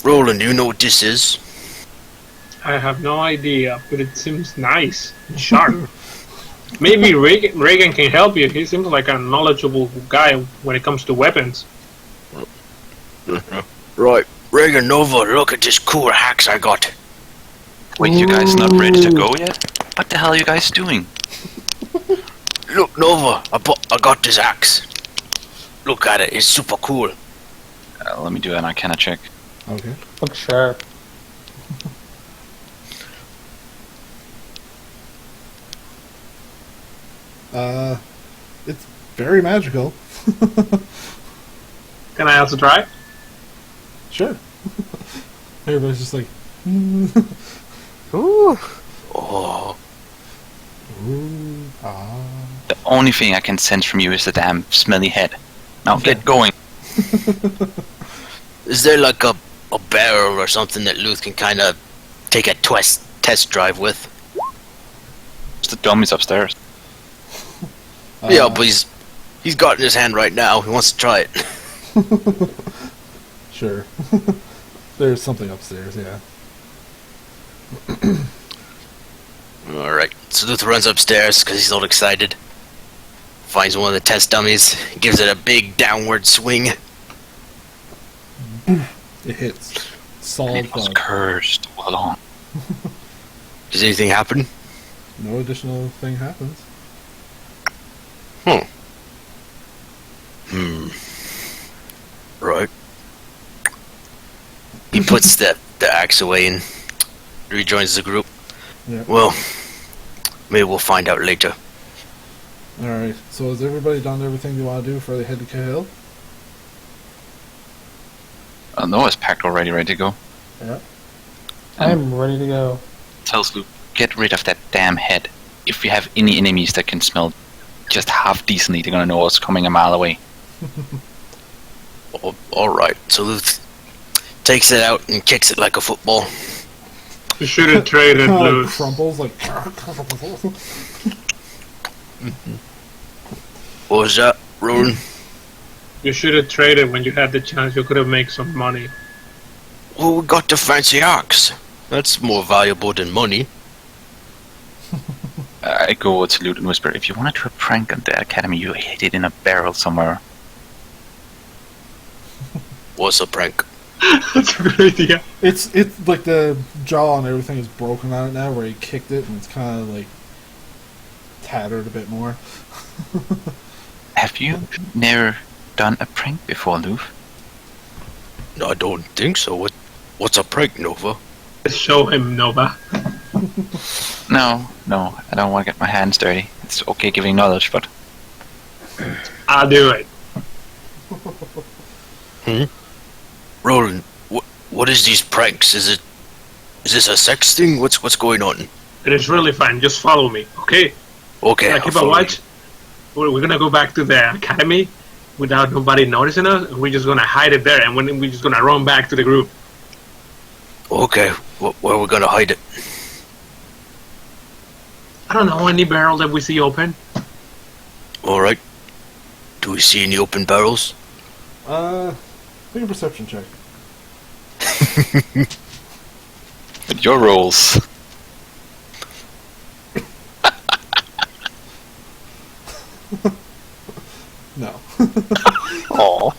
Roland, do you know what this is? I have no idea, but it seems nice and sharp. Maybe Reagan can help you. He seems like a knowledgeable guy when it comes to weapons. Right, Reagan Nova, look at this cool axe I got. Wait, you guys not ready to go yet? What the hell are you guys doing? Look, Nova, I got this axe. Look at it, it's super cool. Let me do an Arcana check. Okay. Look sharp. It's very magical. Can I also try? Sure. Everybody's just like, Ooh. Oh. ooh, ah. The only thing I can sense from you is the damn smelly head. Now get going. Is there like a barrel or something that Luth can kind of take a test drive with? It's the dummies upstairs. Yeah, but he's got it in his hand right now. He wants to try it. Sure. There's something upstairs, yeah. Alright, so Luth runs upstairs because he's all excited. Finds one of the test dummies, gives it a big downward swing. It hits. And Solid it was thud. cursed all along. Does anything happen? No additional thing happens. Right. He puts the axe away and rejoins the group. Yeah. Well, maybe we'll find out later. Alright, so has everybody done everything you want to do before they head to Cahill? Noah's packed already, ready to go. Yeah. I'm ready to go. Tells Luke, get rid of that damn head. If we have any enemies that can smell just half decently, they're gonna know what's coming a mile away. Alright, so Luth takes it out and kicks it like a football. You should have traded, Like Luce. crumbles, like. What was that, Roland? You should have traded when you had the chance. You could have made some money. Well, we got the fancy axe. That's more valuable than money. I go to Luke and whisper, if you want to do a prank on the academy, you hid it in a barrel somewhere. What's a prank? That's a good idea. It's like the jaw and everything is broken on it now where he kicked it and it's kind of like tattered a bit more. Have you never done a prank before, Luke? No, I don't think so. What's a prank, Nova? Show him, Nova. No, I don't want to get my hands dirty. It's okay giving knowledge, but I'll do it. Roland, what is these pranks? Is this a sex thing? What's going on? It is really fine. Just follow me, okay? Okay, Yeah, I'll keep a follow watch. We're gonna go back to the academy without nobody noticing us. And we're just gonna hide it there, and we're just gonna run back to the group. you. Okay, where are we gonna hide it? I don't know any barrel that we see open. Alright. Do we see any open barrels? Make a perception check. With your rolls. No. Aw.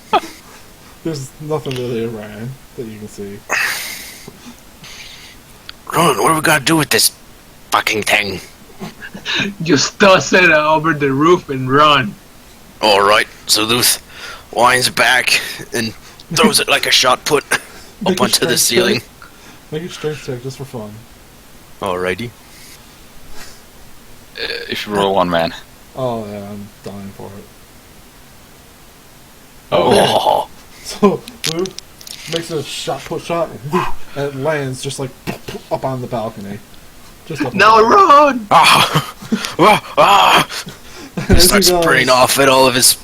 There's nothing really around that you can see. Ron, what are we gonna do with this fucking thing? Just toss it over the roof and run. Alright, so Luth winds back and throws it like a shot put Make up a onto the strength ceiling. check. Make a strength check just for fun. Alrighty. If you roll one, man. Oh yeah, I'm dying for it. Oh. So Luke makes a shot, and it lands just like up on the balcony. Just up Now on run! Ah! Ah! Ah! As he Starts goes, sprinting off at all of his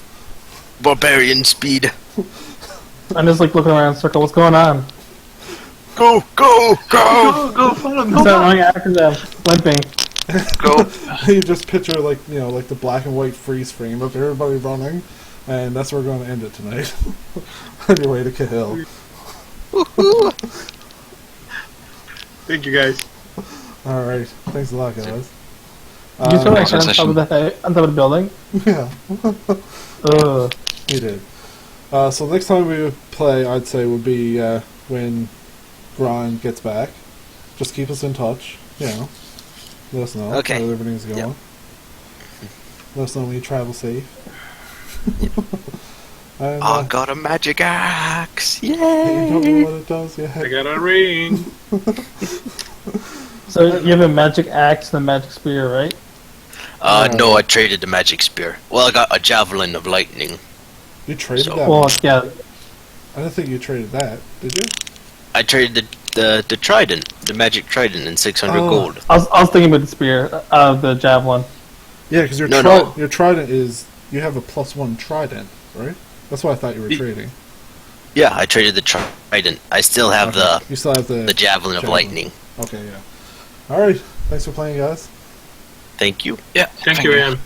barbarian speed. I'm just like looking around in a circle. What's going on? Go! Go! Go! Go follow me. Start running after them, limping. Go! You just picture like like the black and white freeze frame of everybody running, and that's where we're going to end it tonight. On your way to Cahill. Thank you guys. All right, thanks a lot, guys. You just Next on top of the building. Yeah, Ugh. he did. So next time we would play, I'd say, would be when Grind gets back. Just keep us in touch. Let us know Okay. how everything's going. Yep. Let us know when you travel safe. And, I got a magic axe! you don't know Yay! what it does yet. I got a ring. So you have a magic axe and a magic spear, right? No, I traded the magic spear. Well, I got a javelin of lightning. You traded So- that? Well, yeah. I didn't think you traded that. Did you? I traded the trident, the magic trident, in 600 Oh. gold. I was thinking about the spear, the javelin. Yeah, because your No. your trident is you have a +1 trident, right? That's what I thought you were trading. Yeah, I traded the trident. I still have Okay. You still have the javelin of lightning. Okay, yeah. All right. Thanks for playing, guys. Thank you. Yeah. Thank you, Ian.